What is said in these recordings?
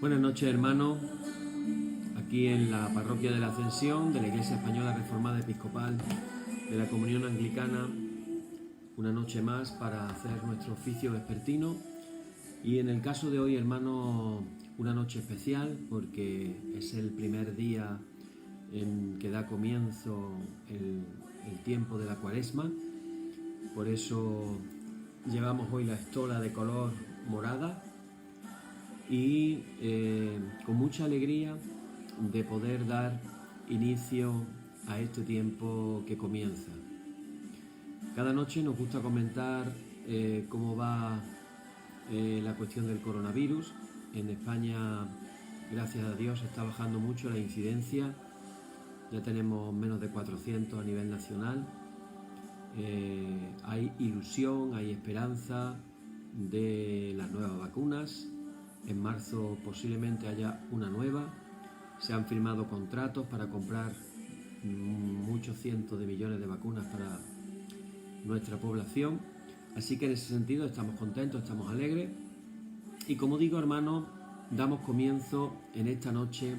Buenas noches, hermanos, aquí en la Parroquia de la Ascensión de la Iglesia Española Reformada Episcopal de la Comunión Anglicana, una noche más para hacer nuestro oficio vespertino. Y en el caso de hoy, hermanos, una noche especial porque es el primer día en que da comienzo el tiempo de la Cuaresma. Por eso llevamos hoy la estola de color morada y con mucha alegría de poder dar inicio a este tiempo que comienza. Cada noche nos gusta comentar cómo va la cuestión del coronavirus. En España, gracias a Dios, está bajando mucho la incidencia. Ya tenemos menos de 400 a nivel nacional. Hay ilusión, hay esperanza de las nuevas vacunas. En marzo posiblemente haya una nueva. Se han firmado contratos para comprar muchos cientos de millones de vacunas para nuestra población. Así que en ese sentido estamos contentos, estamos alegres. Y como digo, hermanos, damos comienzo en esta noche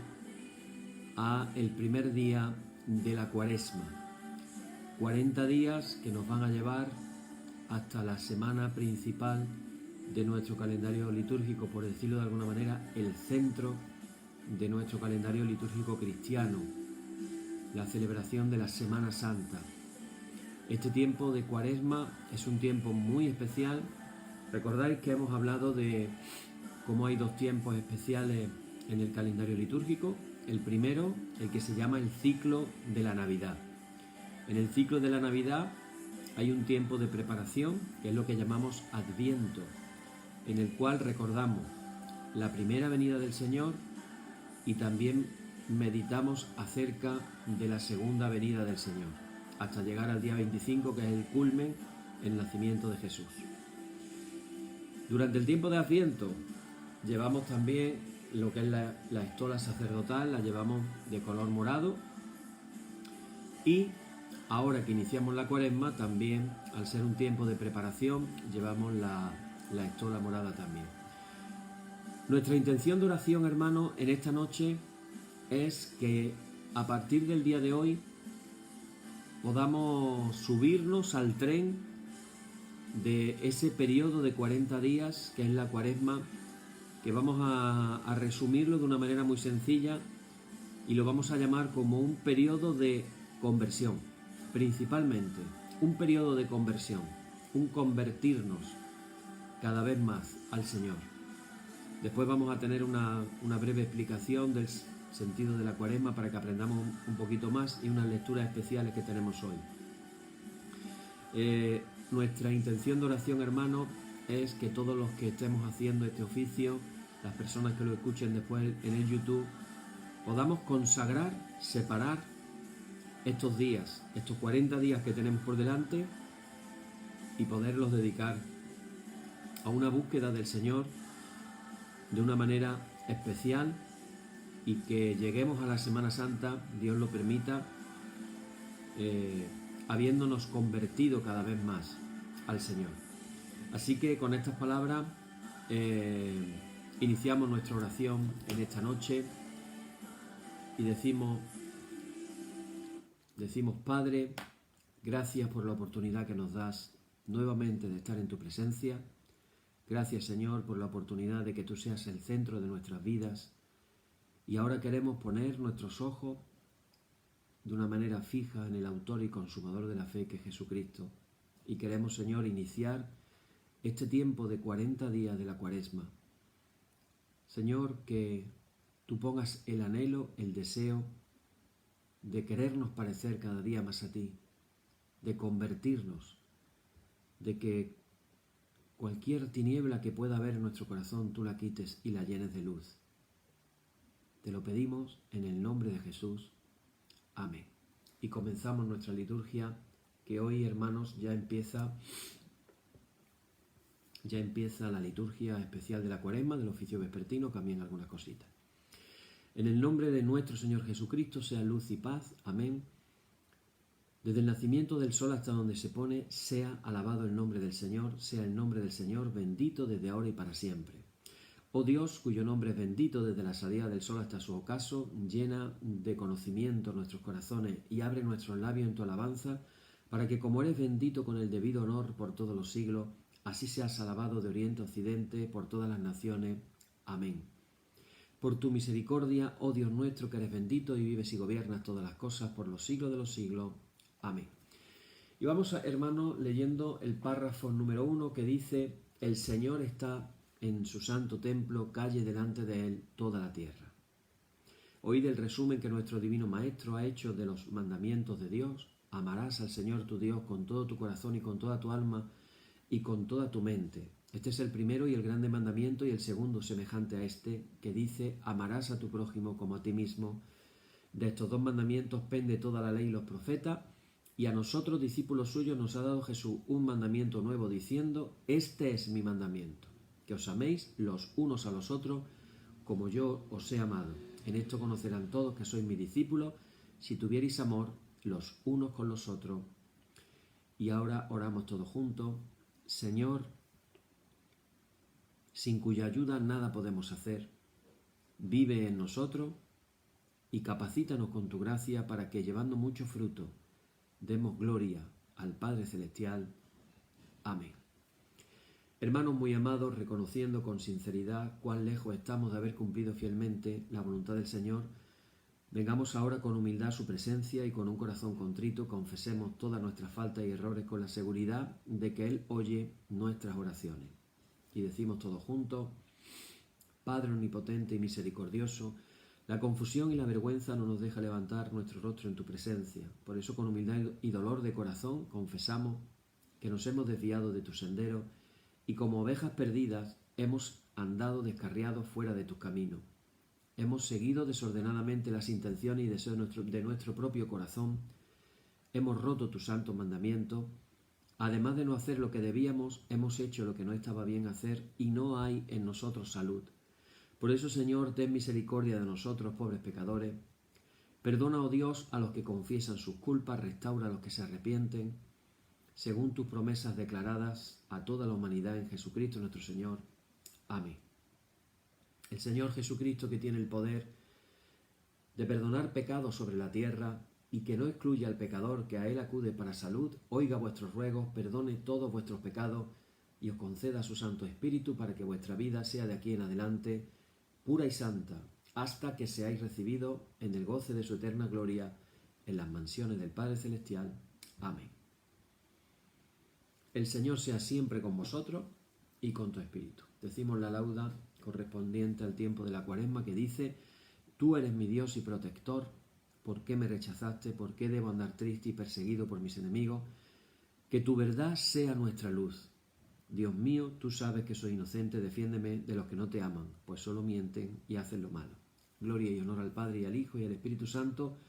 a el primer día de la Cuaresma. 40 días que nos van a llevar hasta la semana principal de nuestro calendario litúrgico, por decirlo de alguna manera, el centro de nuestro calendario litúrgico cristiano, la celebración de la Semana Santa. Este tiempo de Cuaresma es un tiempo muy especial. Recordáis que hemos hablado de cómo hay dos tiempos especiales en el calendario litúrgico. El primero, el que se llama el ciclo de la Navidad. En el ciclo de la Navidad hay un tiempo de preparación, que es lo que llamamos Adviento, en el cual recordamos la primera venida del Señor y también meditamos acerca de la segunda venida del Señor, hasta llegar al día 25, que es el culmen, el nacimiento de Jesús. Durante el tiempo de Adviento llevamos también lo que es la estola sacerdotal, la llevamos de color morado, y ahora que iniciamos la Cuaresma, también, al ser un tiempo de preparación, llevamos la estola morada también. Nuestra intención de oración, hermanos, en esta noche es que a partir del día de hoy podamos subirnos al tren de ese periodo de 40 días que es la Cuaresma, que vamos a resumirlo de una manera muy sencilla y lo vamos a llamar como un periodo de conversión, principalmente un periodo de conversión, un convertirnos cada vez más al Señor. Después vamos a tener una breve explicación del sentido de la Cuaresma para que aprendamos un poquito más y unas lecturas especiales que tenemos hoy. Nuestra intención de oración, hermanos, es que todos los que estemos haciendo este oficio, las personas que lo escuchen después en el YouTube, podamos consagrar, separar estos días, estos 40 días que tenemos por delante, y poderlos dedicar a una búsqueda del Señor de una manera especial, y que lleguemos a la Semana Santa, Dios lo permita, habiéndonos convertido cada vez más al Señor. Así que con estas palabras iniciamos nuestra oración en esta noche y decimos: Padre, gracias por la oportunidad que nos das nuevamente de estar en tu presencia. Gracias, Señor, por la oportunidad de que tú seas el centro de nuestras vidas. Y ahora queremos poner nuestros ojos de una manera fija en el autor y consumador de la fe, que es Jesucristo. Y queremos, Señor, iniciar este tiempo de 40 días de la Cuaresma. Señor, que tú pongas el anhelo, el deseo de querernos parecer cada día más a ti, de convertirnos, de que cualquier tiniebla que pueda haber en nuestro corazón tú la quites y la llenes de luz. Te lo pedimos en el nombre de Jesús. Amén. Y comenzamos nuestra liturgia, que hoy, hermanos, ya empieza la liturgia especial de la Cuaresma, del oficio vespertino, también algunas cositas. En el nombre de nuestro Señor Jesucristo, sea luz y paz. Amén. Desde el nacimiento del sol hasta donde se pone, sea alabado el nombre del Señor, sea el nombre del Señor bendito desde ahora y para siempre. Oh Dios, cuyo nombre es bendito desde la salida del sol hasta su ocaso, llena de conocimiento nuestros corazones y abre nuestros labios en tu alabanza, para que como eres bendito con el debido honor por todos los siglos, así seas alabado de oriente a occidente por todas las naciones. Amén. Por tu misericordia, oh Dios nuestro, que eres bendito y vives y gobiernas todas las cosas por los siglos de los siglos. Amén. Y vamos, hermanos, leyendo el párrafo número 1 que dice: el Señor está en su santo templo, calle delante de él toda la tierra. Oíd el resumen que nuestro divino Maestro ha hecho de los mandamientos de Dios. Amarás al Señor tu Dios con todo tu corazón y con toda tu alma y con toda tu mente. Este es el primero y el grande mandamiento, y el segundo semejante a este, que dice: amarás a tu prójimo como a ti mismo. De estos dos mandamientos pende toda la ley y los profetas, y a nosotros, discípulos suyos, nos ha dado Jesús un mandamiento nuevo, diciendo: este es mi mandamiento, que os améis los unos a los otros como yo os he amado. En esto conocerán todos que sois mis discípulos, si tuvierais amor los unos con los otros. Y ahora oramos todos juntos. Señor, sin cuya ayuda nada podemos hacer, vive en nosotros y capacítanos con tu gracia para que, llevando mucho fruto, demos gloria al Padre Celestial. Amén. Hermanos muy amados, reconociendo con sinceridad cuán lejos estamos de haber cumplido fielmente la voluntad del Señor, vengamos ahora con humildad a su presencia y con un corazón contrito confesemos todas nuestras faltas y errores con la seguridad de que Él oye nuestras oraciones. Y decimos todos juntos: Padre omnipotente y misericordioso, la confusión y la vergüenza no nos deja levantar nuestro rostro en tu presencia. Por eso, con humildad y dolor de corazón, confesamos que nos hemos desviado de tu sendero y como ovejas perdidas hemos andado descarriados fuera de tus caminos. Hemos seguido desordenadamente las intenciones y deseos de nuestro propio corazón. Hemos roto tus santos mandamientos. Además de no hacer lo que debíamos, hemos hecho lo que no estaba bien hacer y no hay en nosotros salud. Por eso, Señor, ten misericordia de nosotros, pobres pecadores. Perdona, oh Dios, a los que confiesan sus culpas, restaura a los que se arrepienten, según tus promesas declaradas a toda la humanidad en Jesucristo nuestro Señor. Amén. El Señor Jesucristo, que tiene el poder de perdonar pecados sobre la tierra y que no excluye al pecador que a Él acude para salud, oiga vuestros ruegos, perdone todos vuestros pecados y os conceda su Santo Espíritu para que vuestra vida sea de aquí en adelante pura y santa, hasta que seáis recibidos en el goce de su eterna gloria en las mansiones del Padre Celestial. Amén. El Señor sea siempre con vosotros y con tu espíritu. Decimos la lauda correspondiente al tiempo de la Cuaresma, que dice: tú eres mi Dios y protector, ¿por qué me rechazaste? ¿Por qué debo andar triste y perseguido por mis enemigos? Que tu verdad sea nuestra luz. Dios mío, tú sabes que soy inocente, defiéndeme de los que no te aman, pues solo mienten y hacen lo malo. Gloria y honor al Padre y al Hijo y al Espíritu Santo,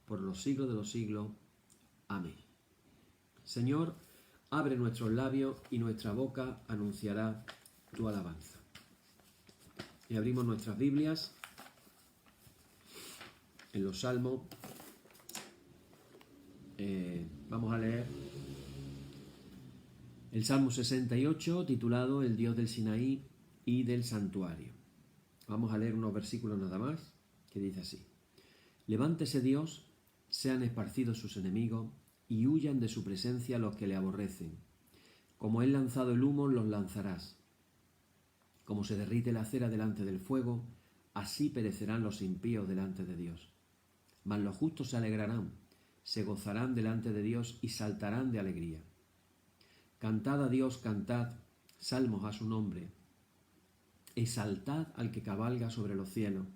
por los siglos de los siglos. Amén. Señor, abre nuestros labios y nuestra boca anunciará tu alabanza. Y abrimos nuestras Biblias en los Salmos. Vamos a leer el Salmo 68, titulado El Dios del Sinaí y del Santuario. Vamos a leer unos versículos nada más, que dice así: levántese Dios, sean esparcidos sus enemigos, y huyan de su presencia los que le aborrecen. Como él lanzado el humo, los lanzarás. Como se derrite la cera delante del fuego, así perecerán los impíos delante de Dios. Mas los justos se alegrarán, se gozarán delante de Dios y saltarán de alegría. Cantad a Dios, cantad, salmos a su nombre. Exaltad al que cabalga sobre los cielos.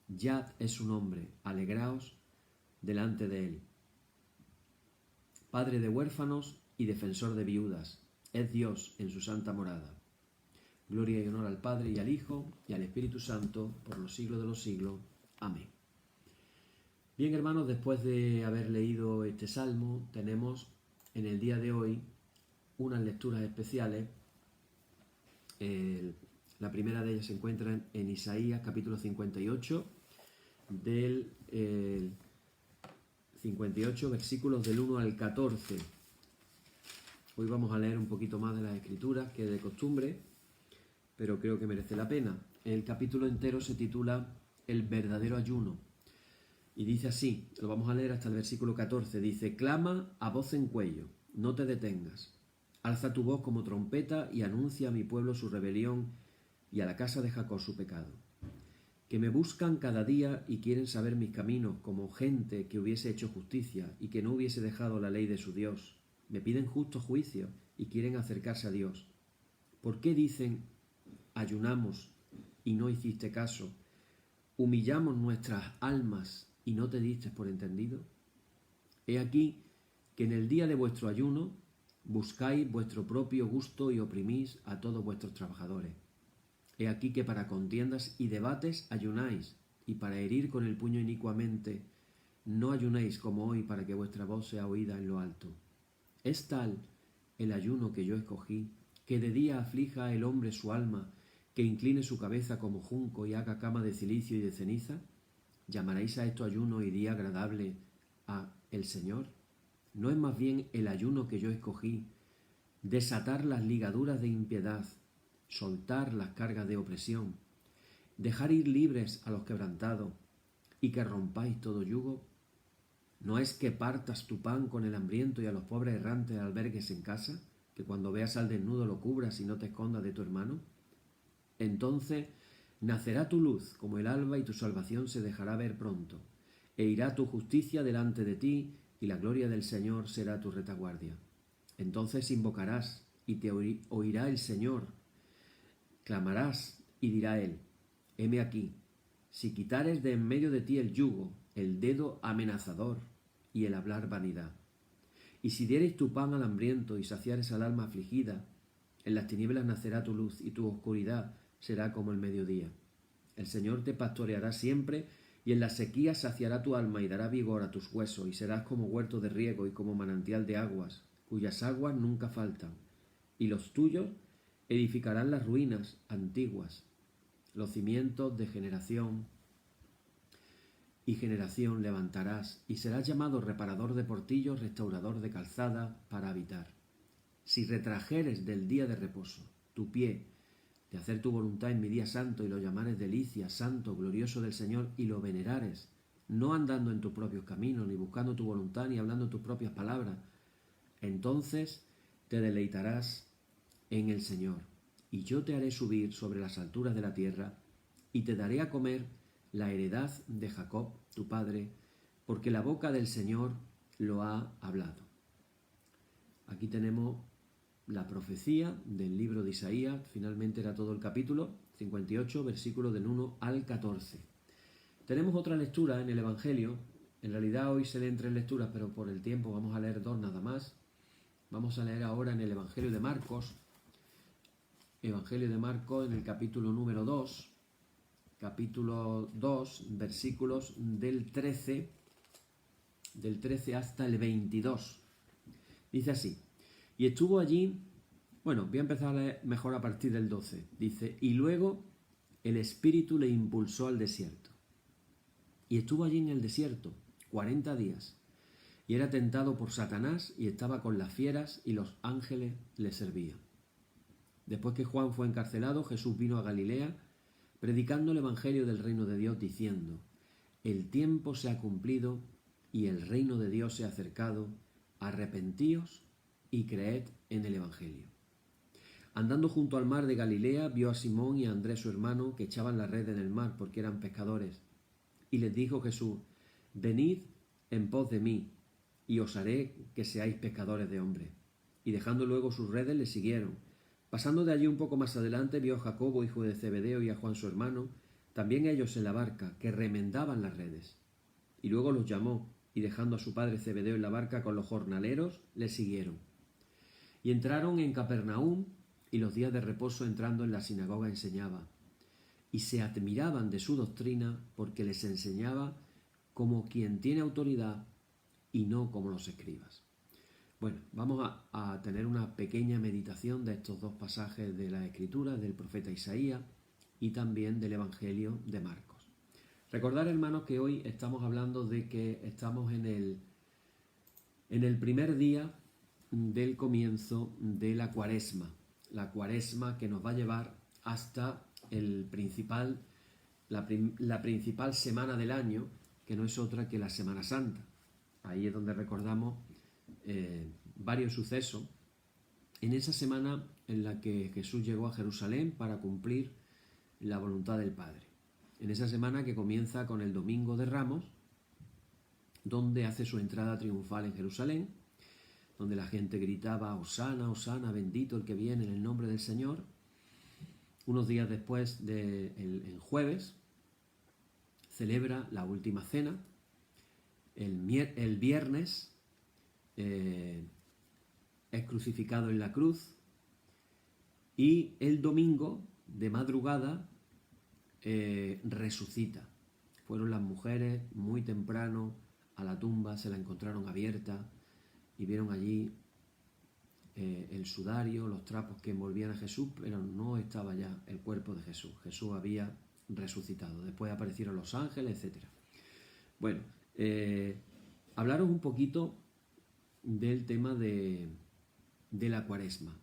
Yad es su nombre, alegraos delante de él. Padre de huérfanos y defensor de viudas, es Dios en su santa morada. Gloria y honor al Padre y al Hijo y al Espíritu Santo, por los siglos de los siglos. Amén. Bien, hermanos, después de haber leído este salmo, tenemos en el día de hoy unas lecturas especiales. La primera de ellas se encuentra en Isaías capítulo 58, del 58 versículos del 1 al 14. Hoy vamos a leer un poquito más de las Escrituras que de costumbre, pero creo que merece la pena. El capítulo entero se titula El verdadero ayuno. Y dice así, lo vamos a leer hasta el versículo 14, dice: clama a voz en cuello, no te detengas. Alza tu voz como trompeta y anuncia a mi pueblo su rebelión y a la casa de Jacob su pecado. Que me buscan cada día y quieren saber mis caminos, como gente que hubiese hecho justicia y que no hubiese dejado la ley de su Dios. Me piden justo juicio y quieren acercarse a Dios. ¿Por qué dicen: ayunamos y no hiciste caso? ¿Humillamos nuestras almas y no te diste por entendido? He aquí que en el día de vuestro ayuno buscáis vuestro propio gusto y oprimís a todos vuestros trabajadores. He aquí que para contiendas y debates ayunáis, y para herir con el puño inicuamente no ayunéis como hoy, para que vuestra voz sea oída en lo alto. ¿Es tal el ayuno que yo escogí, que de día aflija el hombre su alma, que incline su cabeza como junco y haga cama de cilicio y de ceniza? ¿Llamaréis a esto ayuno y día agradable a el Señor? ¿No es más bien el ayuno que yo escogí, desatar las ligaduras de impiedad, soltar las cargas de opresión, dejar ir libres a los quebrantados y que rompáis todo yugo? ¿No es que partas tu pan con el hambriento y a los pobres errantes albergues en casa, que cuando veas al desnudo lo cubras y no te escondas de tu hermano? Entonces nacerá tu luz como el alba y tu salvación se dejará ver pronto, e irá tu justicia delante de ti y la gloria del Señor será tu retaguardia. Entonces invocarás y te oirá el Señor. Clamarás y dirá él: heme aquí. Si quitares de en medio de ti el yugo, el dedo amenazador y el hablar vanidad. Y si diereis tu pan al hambriento y saciares al alma afligida, en las tinieblas nacerá tu luz y tu oscuridad será como el mediodía. El Señor te pastoreará siempre y en la sequía saciará tu alma y dará vigor a tus huesos, y serás como huerto de riego y como manantial de aguas, cuyas aguas nunca faltan. Y los tuyos edificarán las ruinas antiguas, los cimientos de generación y generación levantarás, y serás llamado reparador de portillos, restaurador de calzada para habitar. Si retrajeres del día de reposo tu pie de hacer tu voluntad en mi día santo, y lo llamares delicia, santo, glorioso del Señor, y lo venerares, no andando en tus propios caminos, ni buscando tu voluntad, ni hablando tus propias palabras, entonces te deleitarás en el Señor, y yo te haré subir sobre las alturas de la tierra, y te daré a comer la heredad de Jacob, tu padre, porque la boca del Señor lo ha hablado. Aquí tenemos la profecía del libro de Isaías. Finalmente era todo el capítulo 58, versículos del 1 al 14. Tenemos otra lectura en el Evangelio. En realidad hoy se leen 3 lecturas, pero por el tiempo vamos a leer 2 nada más. Vamos a leer ahora en el Evangelio de Marcos. Evangelio de Marcos en el capítulo número 2. Capítulo 2, versículos del 13 hasta el 22. Dice así: y estuvo allí, bueno, voy a empezar a leer mejor a partir del 12. Dice: y luego el Espíritu le impulsó al desierto. Y estuvo allí en el desierto 40 días. Y era tentado por Satanás y estaba con las fieras y los ángeles le servían. Después que Juan fue encarcelado, Jesús vino a Galilea, predicando el Evangelio del reino de Dios, diciendo: el tiempo se ha cumplido y el reino de Dios se ha acercado, arrepentíos y creed en el Evangelio. Andando junto al mar de Galilea, vio a Simón y a Andrés su hermano, que echaban la red en el mar porque eran pescadores. Y les dijo Jesús: venid en pos de mí, y os haré que seáis pescadores de hombres. Y dejando luego sus redes, le siguieron. Pasando de allí un poco más adelante, vio a Jacobo, hijo de Zebedeo, y a Juan su hermano, también ellos en la barca, que remendaban las redes. Y luego los llamó, y dejando a su padre Zebedeo en la barca con los jornaleros, le siguieron. Y entraron en Capernaum, y los días de reposo entrando en la sinagoga enseñaba. Y se admiraban de su doctrina, porque les enseñaba como quien tiene autoridad y no como los escribas. Bueno, vamos a tener una pequeña meditación de estos 2 pasajes de la Escritura, del profeta Isaías y también del Evangelio de Marcos. Recordar, hermanos, que hoy estamos hablando de que estamos en el primer día del comienzo de la Cuaresma que nos va a llevar hasta la principal semana del año, que no es otra que la Semana Santa. Ahí es donde recordamos varios sucesos en esa semana en la que Jesús llegó a Jerusalén para cumplir la voluntad del Padre. En esa semana que comienza con el Domingo de Ramos, donde hace su entrada triunfal en Jerusalén, donde la gente gritaba: Hosana, Hosana, bendito el que viene en el nombre del Señor. Unos días después, el jueves, celebra la última cena. El viernes es crucificado en la cruz, y el domingo de madrugada resucita. Fueron las mujeres muy temprano a la tumba, se la encontraron abierta y vieron allí el sudario, los trapos que envolvían a Jesús, pero no estaba ya el cuerpo de Jesús. Jesús había resucitado. Después aparecieron los ángeles, etc. Bueno, hablaros un poquito del tema de la Cuaresma.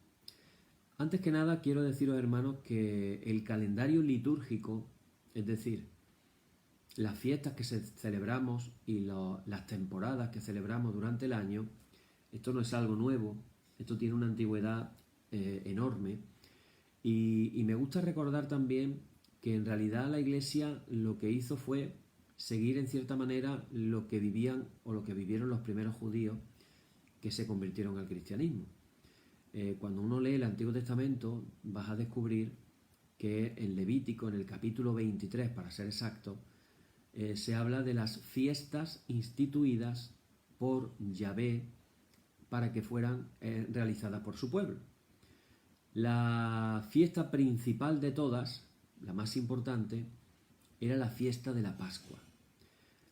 Antes que nada, quiero deciros, hermanos, que el calendario litúrgico, es decir, las fiestas que celebramos y las temporadas que celebramos durante el año, esto no es algo nuevo, esto tiene una antigüedad enorme, y me gusta recordar también que en realidad la Iglesia lo que hizo fue seguir en cierta manera lo que vivían o lo que vivieron los primeros judíos que se convirtieron al cristianismo. Cuando uno lee el Antiguo Testamento, vas a descubrir que en Levítico, en el capítulo 23, para ser exacto, se habla de las fiestas instituidas por Yahvé para que fueran realizadas por su pueblo. La fiesta principal de todas, la más importante, era la fiesta de la Pascua.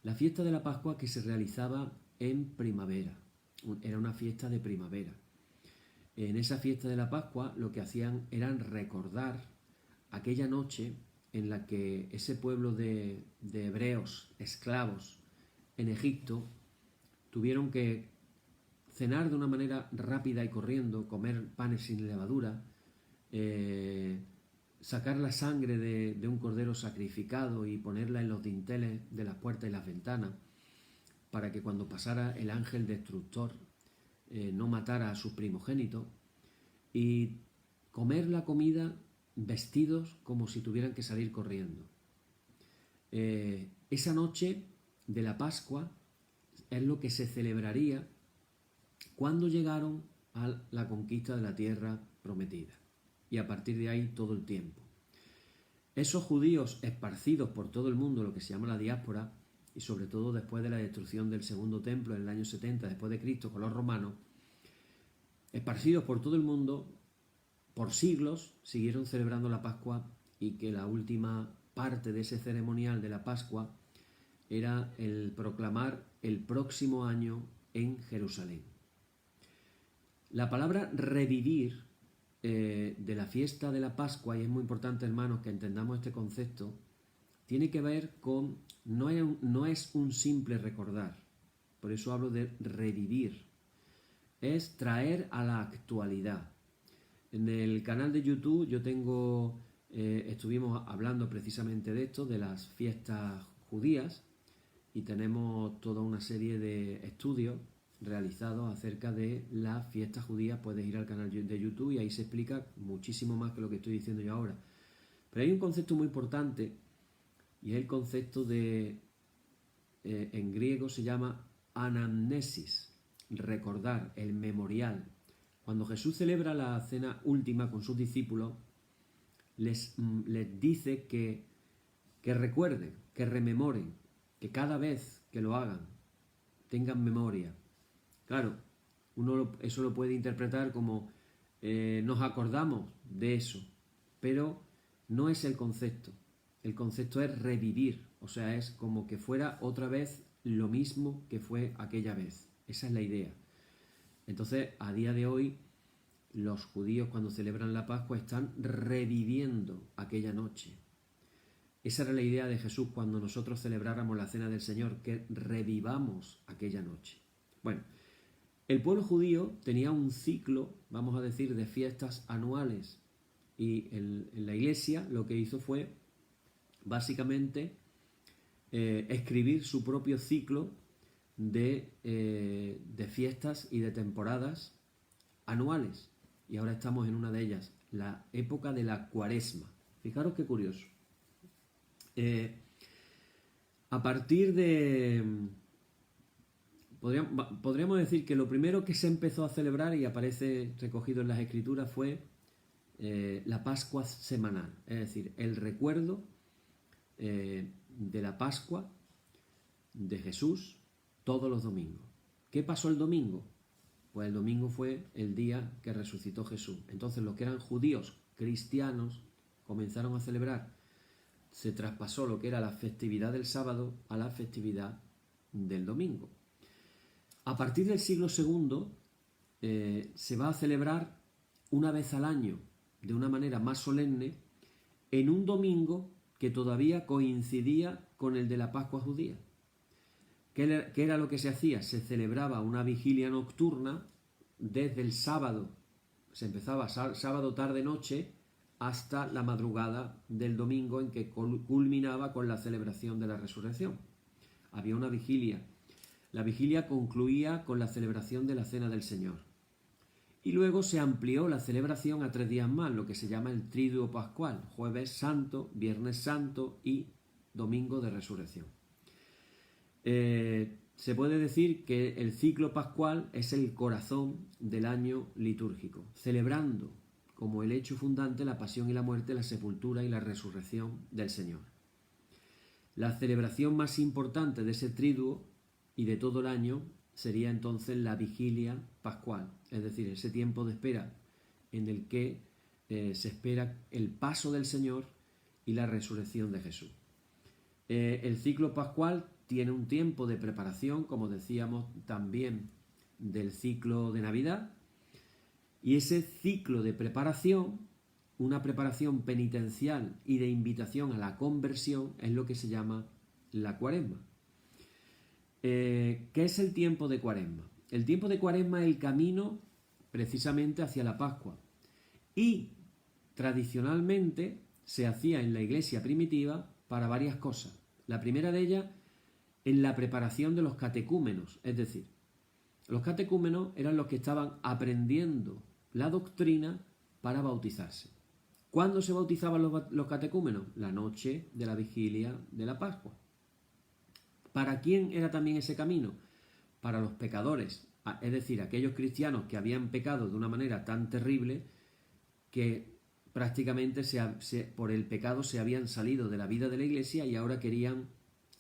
La fiesta de la Pascua que se realizaba en primavera. Era una fiesta de primavera. En esa fiesta de la Pascua lo que hacían era recordar aquella noche en la que ese pueblo de hebreos, esclavos en Egipto, tuvieron que cenar de una manera rápida y corriendo, comer panes sin levadura, sacar la sangre de un cordero sacrificado y ponerla en los dinteles de las puertas y las ventanas, para que cuando pasara el ángel destructor no matara a sus primogénitos, y comer la comida vestidos como si tuvieran que salir corriendo. Esa noche de la Pascua es lo que se celebraría cuando llegaron a la conquista de la tierra prometida, y a partir de ahí todo el tiempo. Esos judíos esparcidos por todo el mundo, lo que se llama la diáspora, y sobre todo después de la destrucción del segundo templo en el año 70 después de Cristo con los romanos, esparcidos por todo el mundo, por siglos siguieron celebrando la Pascua, y que la última parte de ese ceremonial de la Pascua era el proclamar el próximo año en Jerusalén. La palabra revivir de la fiesta de la Pascua, y es muy importante, hermanos, que entendamos este concepto, tiene que ver con, no es un simple recordar, por eso hablo de revivir, es traer a la actualidad. En el canal de YouTube yo estuvimos hablando precisamente de esto, de las fiestas judías, y tenemos toda una serie de estudios realizados acerca de las fiestas judías. Puedes ir al canal de YouTube y ahí se explica muchísimo más que lo que estoy diciendo yo ahora. Pero hay un concepto muy importante, y es el concepto en griego se llama anamnesis, recordar, el memorial. Cuando Jesús celebra la cena última con sus discípulos, les dice que recuerden, que rememoren, que cada vez que lo hagan tengan memoria. Claro, eso lo puede interpretar como nos acordamos de eso, pero no es el concepto. El concepto es revivir, o sea, es como que fuera otra vez lo mismo que fue aquella vez. Esa es la idea. Entonces, a día de hoy, los judíos cuando celebran la Pascua están reviviendo aquella noche. Esa era la idea de Jesús cuando nosotros celebráramos la Cena del Señor, que revivamos aquella noche. Bueno, el pueblo judío tenía un ciclo, vamos a decir, de fiestas anuales, Y la Iglesia lo que hizo fue básicamente escribir su propio ciclo de fiestas y de temporadas anuales. Y ahora estamos en una de ellas, la época de la Cuaresma. Fijaros qué curioso. A partir de... Podríamos decir que lo primero que se empezó a celebrar, y aparece recogido en las Escrituras, fue la Pascua semanal, es decir, el recuerdo de la Pascua de Jesús todos los domingos. ¿Qué pasó el domingo? Pues el domingo fue el día que resucitó Jesús. Entonces los que eran judíos, cristianos, comenzaron a celebrar. Se traspasó lo que era la festividad del sábado a la festividad del domingo. A partir del siglo II se va a celebrar una vez al año, de una manera más solemne, en un domingo que todavía coincidía con el de la Pascua judía. ¿Qué era lo que se hacía? Se celebraba una vigilia nocturna desde el sábado. Se empezaba sábado tarde-noche hasta la madrugada del domingo, en que culminaba con la celebración de la resurrección. Había una vigilia. La vigilia concluía con la celebración de la Cena del Señor. Y luego se amplió la celebración a 3 días más, lo que se llama el Triduo Pascual: Jueves Santo, Viernes Santo y Domingo de Resurrección. Se puede decir que el ciclo pascual es el corazón del año litúrgico, celebrando como el hecho fundante la pasión y la muerte, la sepultura y la resurrección del Señor. La celebración más importante de ese triduo y de todo el año sería entonces la vigilia pascual, es decir, ese tiempo de espera en el que se espera el paso del Señor y la resurrección de Jesús. El ciclo pascual tiene un tiempo de preparación, como decíamos también del ciclo de Navidad, y ese ciclo de preparación, una preparación penitencial y de invitación a la conversión, es lo que se llama la Cuaresma. ¿Qué es el tiempo de Cuaresma? El tiempo de Cuaresma es el camino precisamente hacia la Pascua, y tradicionalmente se hacía en la iglesia primitiva para varias cosas. La primera de ellas, en la preparación de los catecúmenos, es decir, los catecúmenos eran los que estaban aprendiendo la doctrina para bautizarse. ¿Cuándo se bautizaban los catecúmenos? La noche de la vigilia de la Pascua. ¿Para quién era también ese camino? Para los pecadores, es decir, aquellos cristianos que habían pecado de una manera tan terrible que prácticamente por el pecado se habían salido de la vida de la iglesia y ahora querían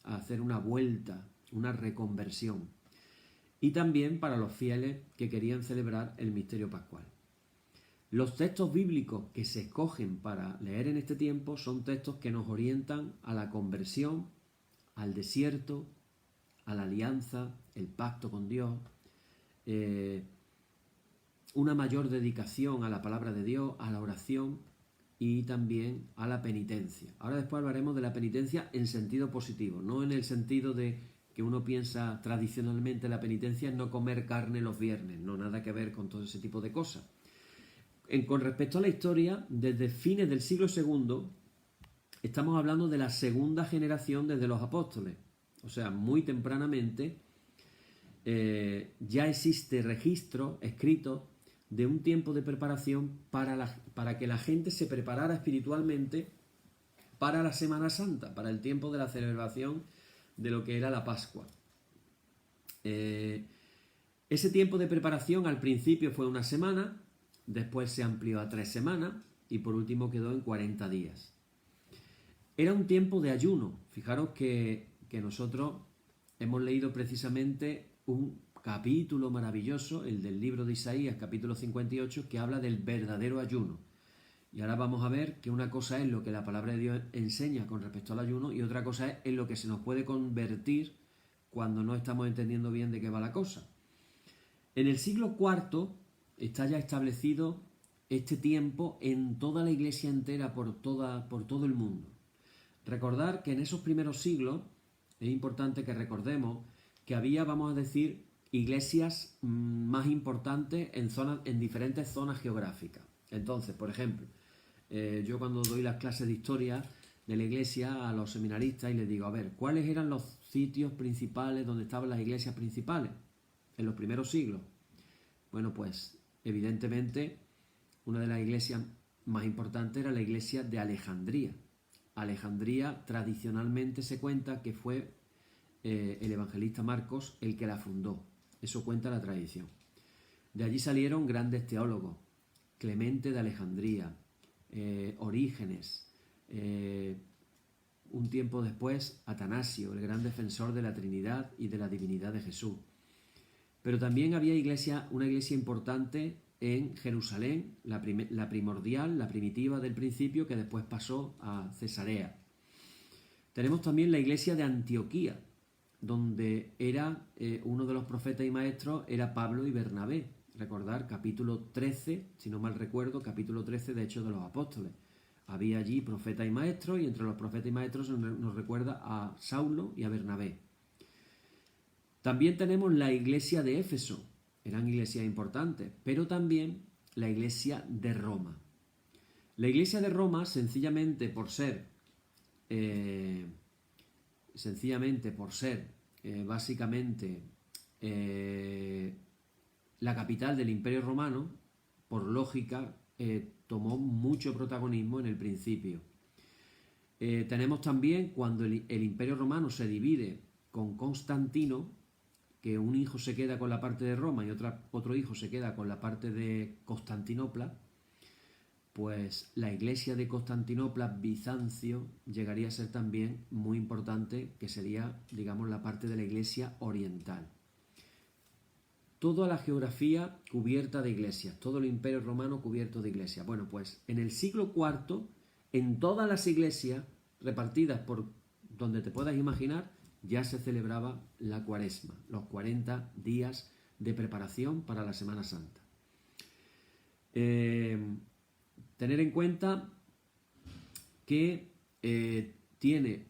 hacer una vuelta, una reconversión. Y también para los fieles que querían celebrar el misterio pascual. Los textos bíblicos que se escogen para leer en este tiempo son textos que nos orientan a la conversión, al desierto, a la alianza, el pacto con Dios, una mayor dedicación a la palabra de Dios, a la oración y también a la penitencia. Ahora después hablaremos de la penitencia en sentido positivo, no en el sentido de que uno piensa tradicionalmente la penitencia es no comer carne los viernes, no, nada que ver con todo ese tipo de cosas. Con respecto a la historia, desde fines del siglo II, estamos hablando de la segunda generación desde los apóstoles, o sea, muy tempranamente ya existe registro escrito de un tiempo de preparación para que la gente se preparara espiritualmente para la Semana Santa, para el tiempo de la celebración de lo que era la Pascua. Ese tiempo de preparación al principio fue una semana, después se amplió a 3 semanas y por último quedó en 40 días. Era un tiempo de ayuno. Fijaros que nosotros hemos leído precisamente un capítulo maravilloso, el del libro de Isaías, capítulo 58, que habla del verdadero ayuno. Y ahora vamos a ver que una cosa es lo que la palabra de Dios enseña con respecto al ayuno y otra cosa es en lo que se nos puede convertir cuando no estamos entendiendo bien de qué va la cosa. En el siglo IV está ya establecido este tiempo en toda la iglesia entera, por todo el mundo. Recordar que en esos primeros siglos es importante que recordemos que había, vamos a decir, iglesias más importantes en diferentes zonas geográficas. Entonces, por ejemplo, Yo cuando doy las clases de historia de la iglesia a los seminaristas y les digo, a ver, ¿cuáles eran los sitios principales donde estaban las iglesias principales en los primeros siglos? Bueno, pues evidentemente una de las iglesias más importantes era la iglesia de Alejandría. Alejandría tradicionalmente se cuenta que fue el evangelista Marcos el que la fundó. Eso cuenta la tradición. De allí salieron grandes teólogos, Clemente de Alejandría, Orígenes, un tiempo después Atanasio, el gran defensor de la Trinidad y de la divinidad de Jesús. Pero también había una iglesia importante en Jerusalén, la primordial, la primitiva del principio, que después pasó a Cesarea. Tenemos también la iglesia de Antioquía, donde era uno de los profetas y maestros era Pablo y Bernabé. Recordar capítulo 13, si no mal recuerdo, capítulo 13 de Hechos de los Apóstoles. Había allí profetas y maestros, y entre los profetas y maestros nos recuerda a Saulo y a Bernabé. También tenemos la iglesia de Éfeso, eran iglesias importantes, pero también la iglesia de Roma. La iglesia de Roma, sencillamente por ser básicamente la capital del Imperio Romano, por lógica, tomó mucho protagonismo en el principio. Tenemos también cuando el Imperio Romano se divide con Constantino, que un hijo se queda con la parte de Roma y otro hijo se queda con la parte de Constantinopla, pues la iglesia de Constantinopla, Bizancio, llegaría a ser también muy importante, que sería, digamos, la parte de la iglesia oriental. Toda la geografía cubierta de iglesias, todo el Imperio Romano cubierto de iglesias. Bueno, pues en el siglo IV, en todas las iglesias repartidas por donde te puedas imaginar, ya se celebraba la Cuaresma, los 40 días de preparación para la Semana Santa. Tener en cuenta que tiene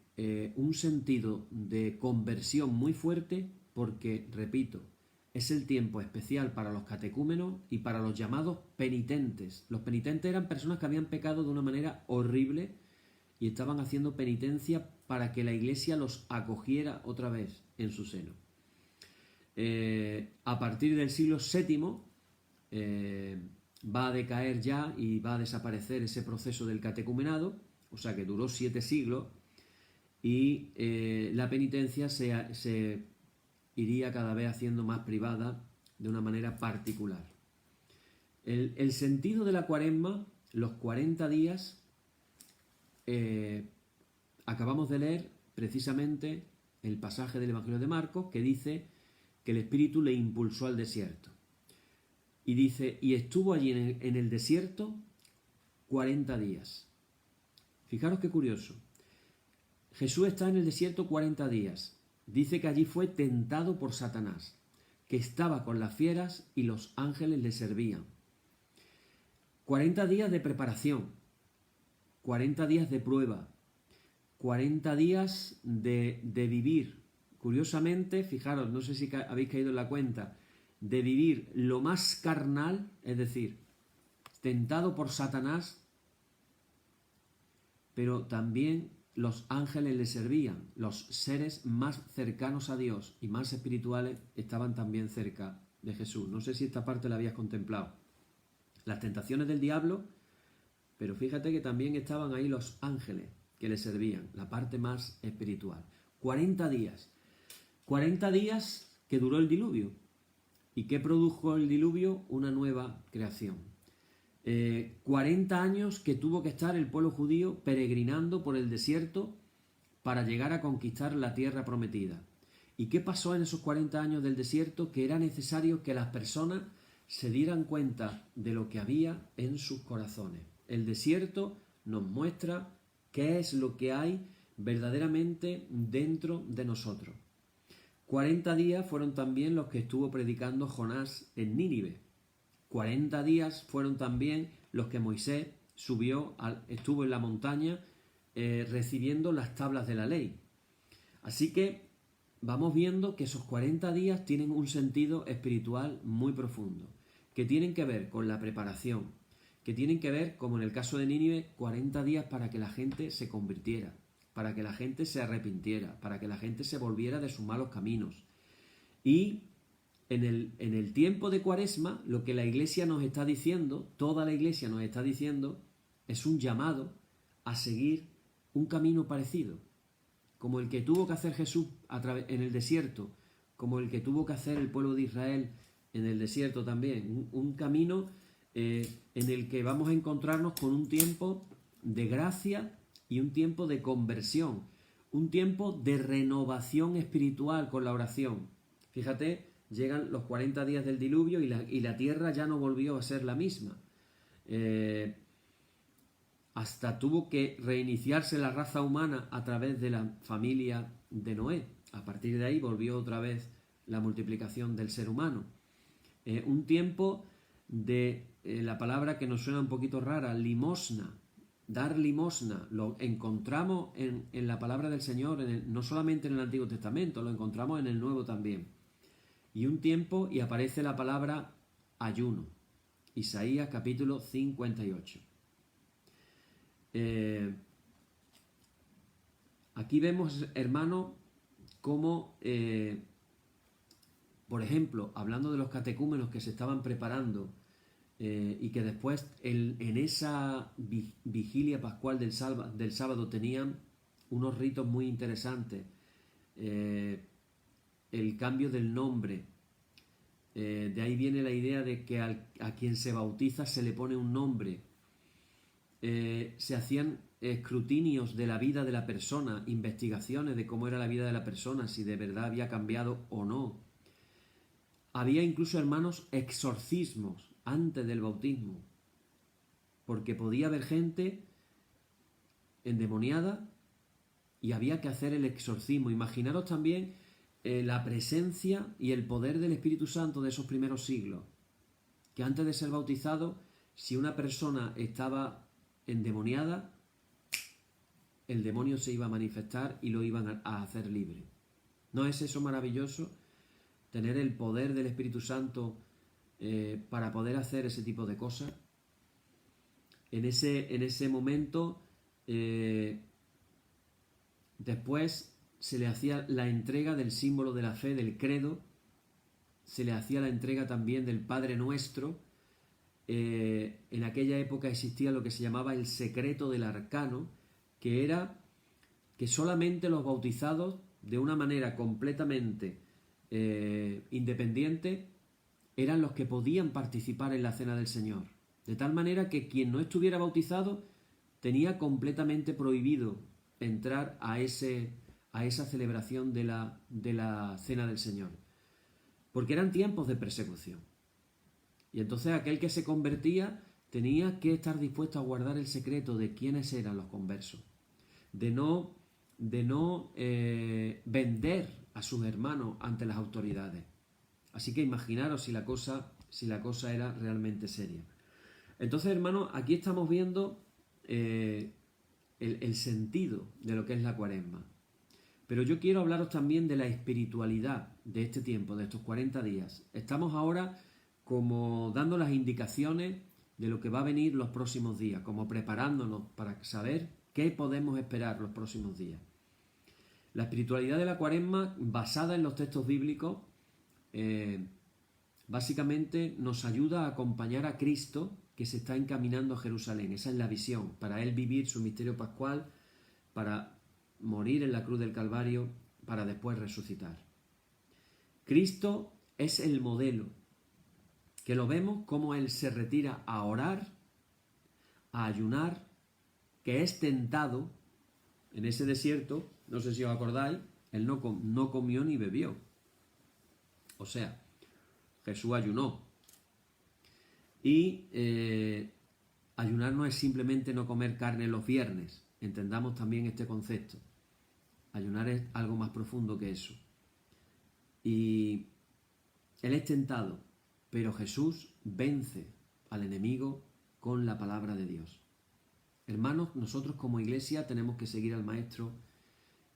un sentido de conversión muy fuerte porque, repito, es el tiempo especial para los catecúmenos y para los llamados penitentes. Los penitentes eran personas que habían pecado de una manera horrible y estaban haciendo penitencia para que la Iglesia los acogiera otra vez en su seno. A partir del siglo VII va a decaer ya y va a desaparecer ese proceso del catecumenado, o sea que duró 7 siglos, y la penitencia se iría cada vez haciendo más privada de una manera particular. El sentido de la Cuaresma, los 40 días, acabamos de leer precisamente el pasaje del Evangelio de Marcos que dice que el Espíritu le impulsó al desierto. Y dice, y estuvo allí en el desierto 40 días. Fijaros qué curioso. Jesús está en el desierto 40 días. Dice que allí fue tentado por Satanás, que estaba con las fieras y los ángeles le servían. 40 días de preparación, 40 días de prueba, 40 días de vivir. Curiosamente, fijaros, no sé si habéis caído en la cuenta, de vivir lo más carnal, es decir, tentado por Satanás, pero también los ángeles le servían, los seres más cercanos a Dios y más espirituales estaban también cerca de Jesús. No sé si esta parte la habías contemplado. Las tentaciones del diablo, pero fíjate que también estaban ahí los ángeles que le servían, la parte más espiritual. 40 días. 40 días que duró el diluvio. ¿Y qué produjo el diluvio? Una nueva creación. 40 años que tuvo que estar el pueblo judío peregrinando por el desierto para llegar a conquistar la tierra prometida. ¿Y qué pasó en esos 40 años del desierto? Que era necesario que las personas se dieran cuenta de lo que había en sus corazones. El desierto nos muestra qué es lo que hay verdaderamente dentro de nosotros. 40 días fueron también los que estuvo predicando Jonás en Nínive. 40 días fueron también los que Moisés estuvo en la montaña recibiendo las tablas de la ley. Así que vamos viendo que esos 40 días tienen un sentido espiritual muy profundo, que tienen que ver con la preparación, que tienen que ver, como en el caso de Nínive, 40 días para que la gente se convirtiera, para que la gente se arrepintiera, para que la gente se volviera de sus malos caminos. Y en el tiempo de Cuaresma, lo que la Iglesia nos está diciendo, toda la Iglesia nos está diciendo, es un llamado a seguir un camino parecido, como el que tuvo que hacer Jesús en el desierto, como el que tuvo que hacer el pueblo de Israel en el desierto también. Un camino en el que vamos a encontrarnos con un tiempo de gracia y un tiempo de conversión, un tiempo de renovación espiritual con la oración. Fíjate, llegan los 40 días del diluvio y la tierra ya no volvió a ser la misma. Hasta tuvo que reiniciarse la raza humana a través de la familia de Noé. A partir de ahí volvió otra vez la multiplicación del ser humano. Un tiempo de la palabra que nos suena un poquito rara, limosna, dar limosna. Lo encontramos en la palabra del Señor, no solamente en el Antiguo Testamento, lo encontramos en el Nuevo también. Y un tiempo, y aparece la palabra ayuno. Isaías capítulo 58. Aquí vemos, hermano, cómo, por ejemplo, hablando de los catecúmenos que se estaban preparando y que después en esa vigilia pascual del sábado tenían unos ritos muy interesantes. El cambio del nombre. De ahí viene la idea de que a quien se bautiza se le pone un nombre. Se hacían escrutinios de la vida de la persona, investigaciones de cómo era la vida de la persona, si de verdad había cambiado o no. Había incluso, hermanos, exorcismos antes del bautismo, porque podía haber gente endemoniada y había que hacer el exorcismo. Imaginaros también la presencia y el poder del Espíritu Santo de esos primeros siglos, que antes de ser bautizado, si una persona estaba endemoniada, el demonio se iba a manifestar y lo iban a hacer libre. ¿No es eso maravilloso? Tener el poder del Espíritu Santo para poder hacer ese tipo de cosas. En ese momento, después se le hacía la entrega del símbolo de la fe, del credo, se le hacía la entrega también del Padre Nuestro. En aquella época existía lo que se llamaba el secreto del arcano, que era que solamente los bautizados, de una manera completamente independiente, eran los que podían participar en la cena del Señor. De tal manera que quien no estuviera bautizado tenía completamente prohibido entrar a esa celebración de la cena del Señor, porque eran tiempos de persecución. Y entonces aquel que se convertía tenía que estar dispuesto a guardar el secreto de quiénes eran los conversos, de no vender a sus hermanos ante las autoridades. Así que imaginaros si la cosa era realmente seria. Entonces, hermanos, aquí estamos viendo el sentido de lo que es la Cuaresma. Pero yo quiero hablaros también de la espiritualidad de este tiempo, de estos 40 días. Estamos ahora como dando las indicaciones de lo que va a venir los próximos días, como preparándonos para saber qué podemos esperar los próximos días. La espiritualidad de la Cuaresma, basada en los textos bíblicos, básicamente nos ayuda a acompañar a Cristo que se está encaminando a Jerusalén. Esa es la visión, para Él vivir su misterio pascual, para morir en la cruz del Calvario, para después resucitar. Cristo es el modelo, que lo vemos como Él se retira a orar, a ayunar, que es tentado en ese desierto. No sé si os acordáis, Él no comió ni bebió. O sea, Jesús ayunó. Y ayunar no es simplemente no comer carne los viernes. Entendamos también este concepto. Ayunar es algo más profundo que eso. Y Él es tentado, pero Jesús vence al enemigo con la palabra de Dios. Hermanos, nosotros como iglesia tenemos que seguir al Maestro,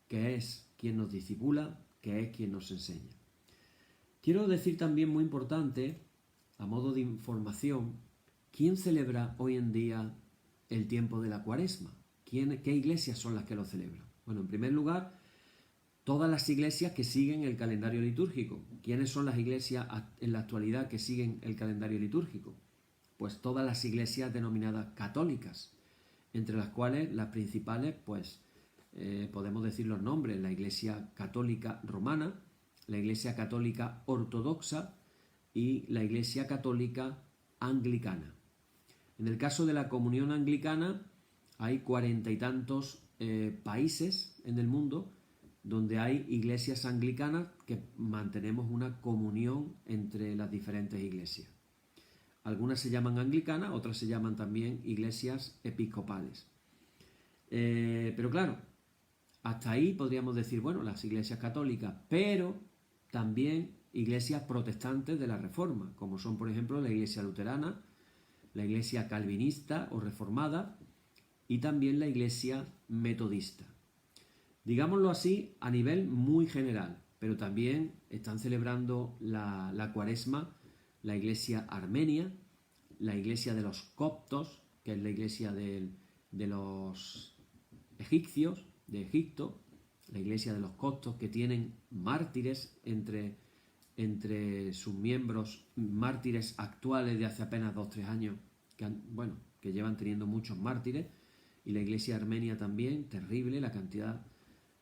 que es quien nos discipula, que es quien nos enseña. Quiero decir también, muy importante, a modo de información, ¿quién celebra hoy en día el tiempo de la Cuaresma? ¿Qué iglesias son las que lo celebran? Bueno, en primer lugar, todas las iglesias que siguen el calendario litúrgico. ¿Quiénes son las iglesias en la actualidad que siguen el calendario litúrgico? Pues todas las iglesias denominadas católicas, entre las cuales las principales, pues podemos decir los nombres: la Iglesia Católica Romana, la Iglesia Católica Ortodoxa y la Iglesia Católica Anglicana. En el caso de la comunión anglicana, hay 40 y tantos países en el mundo donde hay iglesias anglicanas que mantenemos una comunión entre las diferentes iglesias. Algunas se llaman anglicanas, otras se llaman también iglesias episcopales. Pero claro, hasta ahí podríamos decir, bueno, las iglesias católicas, pero también iglesias protestantes de la Reforma, como son, por ejemplo, la iglesia luterana, la iglesia calvinista o reformada y también la iglesia metodista. Digámoslo así a nivel muy general, pero también están celebrando la Cuaresma la iglesia armenia, la iglesia de los coptos, que es la iglesia de los egipcios, de Egipto, la iglesia de los coptos, que tienen mártires entre sus miembros, mártires actuales de hace apenas 2-3 años, que llevan teniendo muchos mártires, y la iglesia armenia también, terrible la cantidad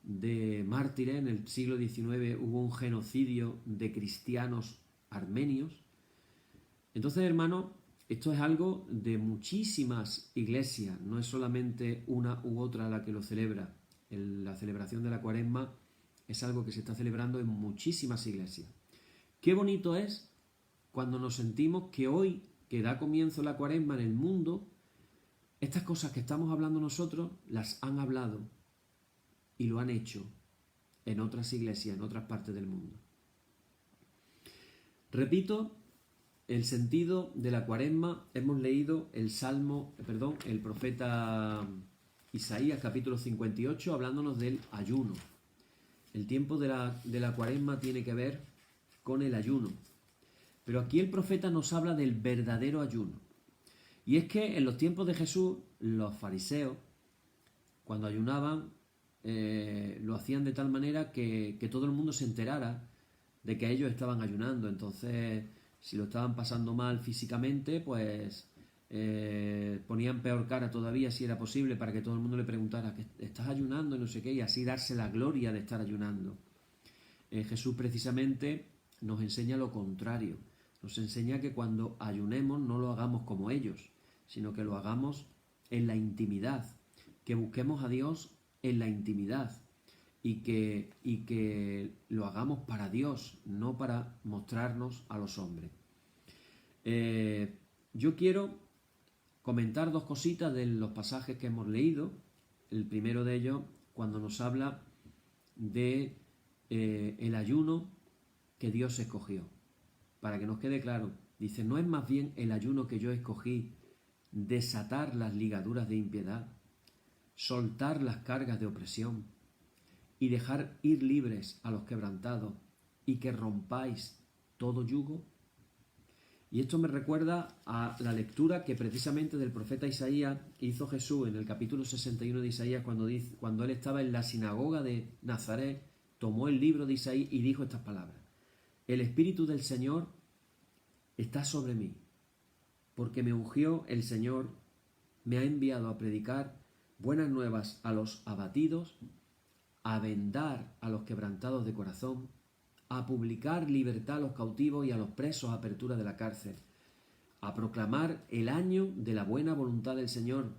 de mártires. En el siglo XIX hubo un genocidio de cristianos armenios. Entonces, hermanos, esto es algo de muchísimas iglesias, no es solamente una u otra la que lo celebra. La celebración de la Cuaresma es algo que se está celebrando en muchísimas iglesias. Qué bonito es cuando nos sentimos que hoy, que da comienzo la Cuaresma en el mundo, estas cosas que estamos hablando nosotros las han hablado y lo han hecho en otras iglesias, en otras partes del mundo. Repito, el sentido de la Cuaresma. Hemos leído el profeta Isaías capítulo 58 hablándonos del ayuno. El tiempo de la Cuaresma tiene que ver con el ayuno. Pero aquí el profeta nos habla del verdadero ayuno. Y es que en los tiempos de Jesús, los fariseos, cuando ayunaban, lo hacían de tal manera que todo el mundo se enterara de que ellos estaban ayunando. Entonces, si lo estaban pasando mal físicamente, pues ponían peor cara todavía, si era posible, para que todo el mundo le preguntara: ¿estás ayunando? Y no sé qué, y así darse la gloria de estar ayunando. Jesús precisamente nos enseña lo contrario. Nos enseña que cuando ayunemos no lo hagamos como ellos, sino que lo hagamos en la intimidad, que busquemos a Dios en la intimidad y que lo hagamos para Dios, no para mostrarnos a los hombres. Yo quiero comentar 2 cositas de los pasajes que hemos leído. El primero de ellos, cuando nos habla de el ayuno que Dios escogió. Para que nos quede claro, dice: ¿no es más bien el ayuno que yo escogí desatar las ligaduras de impiedad, soltar las cargas de opresión y dejar ir libres a los quebrantados, y que rompáis todo yugo? Y esto me recuerda a la lectura que precisamente del profeta Isaías hizo Jesús en el capítulo 61 de Isaías, cuando él estaba en la sinagoga de Nazaret, tomó el libro de Isaías y dijo estas palabras: el Espíritu del Señor está sobre mí, porque me ungió el Señor, me ha enviado a predicar buenas nuevas a los abatidos, a vendar a los quebrantados de corazón, a publicar libertad a los cautivos y a los presos, apertura de la cárcel, a proclamar el año de la buena voluntad del Señor,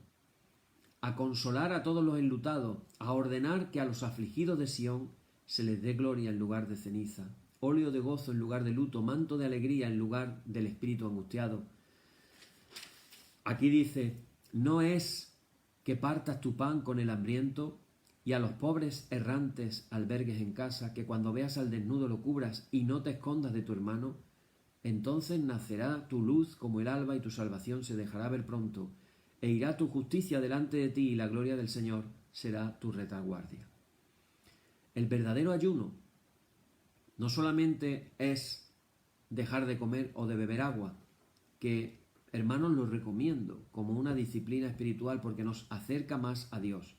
a consolar a todos los enlutados, a ordenar que a los afligidos de Sión se les dé gloria en lugar de ceniza, óleo de gozo en lugar de luto, manto de alegría en lugar del espíritu angustiado. Aquí dice: no es que partas tu pan con el hambriento y a los pobres errantes albergues en casa, que cuando veas al desnudo lo cubras y no te escondas de tu hermano. Entonces nacerá tu luz como el alba y tu salvación se dejará ver pronto, e irá tu justicia delante de ti y la gloria del Señor será tu retaguardia. El verdadero ayuno no solamente es dejar de comer o de beber agua, que hermanos, lo recomiendo como una disciplina espiritual porque nos acerca más a Dios.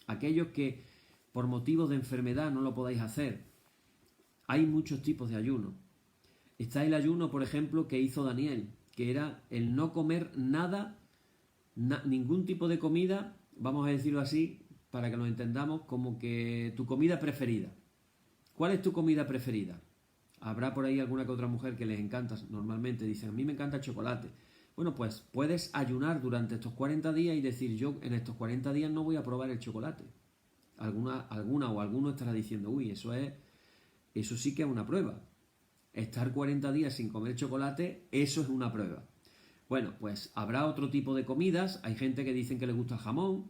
Aquellos que por motivos de enfermedad no lo podáis hacer, hay muchos tipos de ayuno. Está el ayuno, por ejemplo, que hizo Daniel, que era el no comer nada, ningún tipo de comida, vamos a decirlo así, para que lo entendamos, como que tu comida preferida. ¿Cuál es tu comida preferida? Habrá por ahí alguna que otra mujer que les encanta, normalmente dicen, a mí me encanta el chocolate. Bueno, pues puedes ayunar durante estos 40 días y decir, yo en estos 40 días no voy a probar el chocolate. Alguna o alguno estará diciendo, uy, eso sí que es una prueba. Estar 40 días sin comer chocolate, eso es una prueba. Bueno, pues habrá otro tipo de comidas. Hay gente que dicen que le gusta el jamón.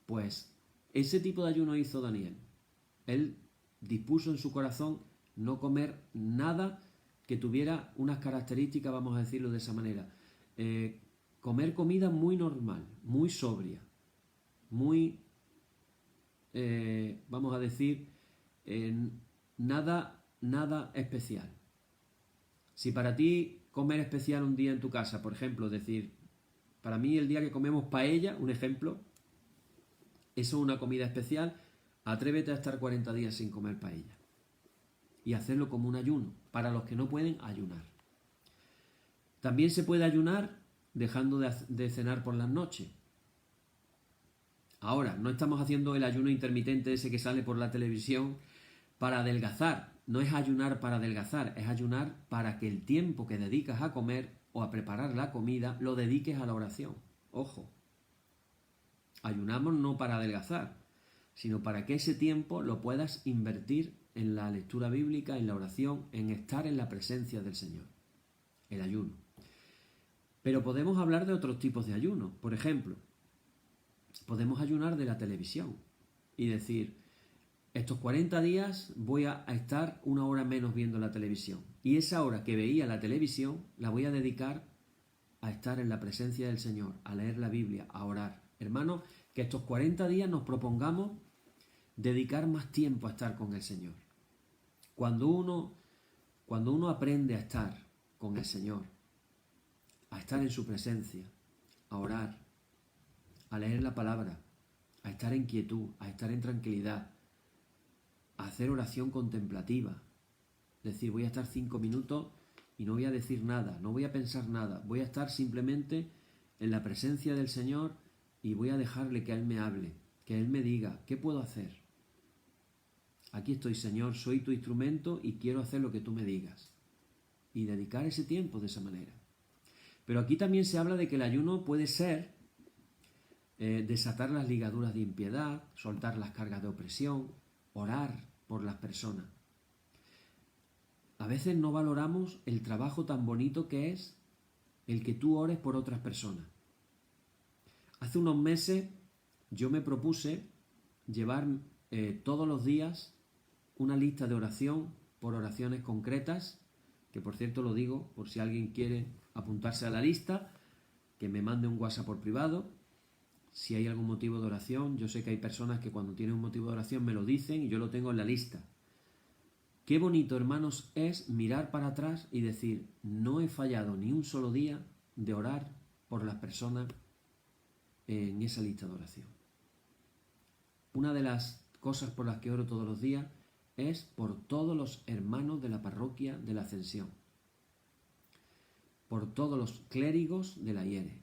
Pues ese tipo de ayuno hizo Daniel. Él dispuso en su corazón no comer nada que tuviera unas características, vamos a decirlo de esa manera. Comer comida muy normal, muy sobria, muy, vamos a decir, nada especial. Si para ti comer especial un día en tu casa, por ejemplo, decir, para mí el día que comemos paella, un ejemplo, eso es una comida especial, atrévete a estar 40 días sin comer paella y hacerlo como un ayuno, para los que no pueden ayunar. También se puede ayunar dejando de cenar por las noches. Ahora, no estamos haciendo el ayuno intermitente ese que sale por la televisión para adelgazar. No es ayunar para adelgazar, es ayunar para que el tiempo que dedicas a comer o a preparar la comida lo dediques a la oración. Ojo, ayunamos no para adelgazar, sino para que ese tiempo lo puedas invertir en la lectura bíblica, en la oración, en estar en la presencia del Señor. El ayuno. Pero podemos hablar de otros tipos de ayuno. Por ejemplo, podemos ayunar de la televisión y decir, estos 40 días voy a estar una hora menos viendo la televisión. Y esa hora que veía la televisión la voy a dedicar a estar en la presencia del Señor, a leer la Biblia, a orar. Hermanos, que estos 40 días nos propongamos dedicar más tiempo a estar con el Señor. Cuando uno aprende a estar con el Señor, a estar en su presencia, a orar, a leer la palabra, a estar en quietud, a estar en tranquilidad, a hacer oración contemplativa. Es decir, voy a estar 5 minutos y no voy a decir nada, no voy a pensar nada, voy a estar simplemente en la presencia del Señor y voy a dejarle que Él me hable, que Él me diga, ¿qué puedo hacer? Aquí estoy, Señor, soy tu instrumento y quiero hacer lo que tú me digas. Y dedicar ese tiempo de esa manera. Pero aquí también se habla de que el ayuno puede ser desatar las ligaduras de impiedad, soltar las cargas de opresión, orar por las personas. A veces no valoramos el trabajo tan bonito que es el que tú ores por otras personas. Hace unos meses yo me propuse llevar todos los días una lista de oración por oraciones concretas, que por cierto lo digo por si alguien quiere apuntarse a la lista, que me mande un WhatsApp por privado. Si hay algún motivo de oración, yo sé que hay personas que cuando tienen un motivo de oración me lo dicen y yo lo tengo en la lista. Qué bonito, hermanos, es mirar para atrás y decir, no he fallado ni un solo día de orar por las personas en esa lista de oración. Una de las cosas por las que oro todos los días es por todos los hermanos de la parroquia de la Ascensión, por todos los clérigos de la IERE,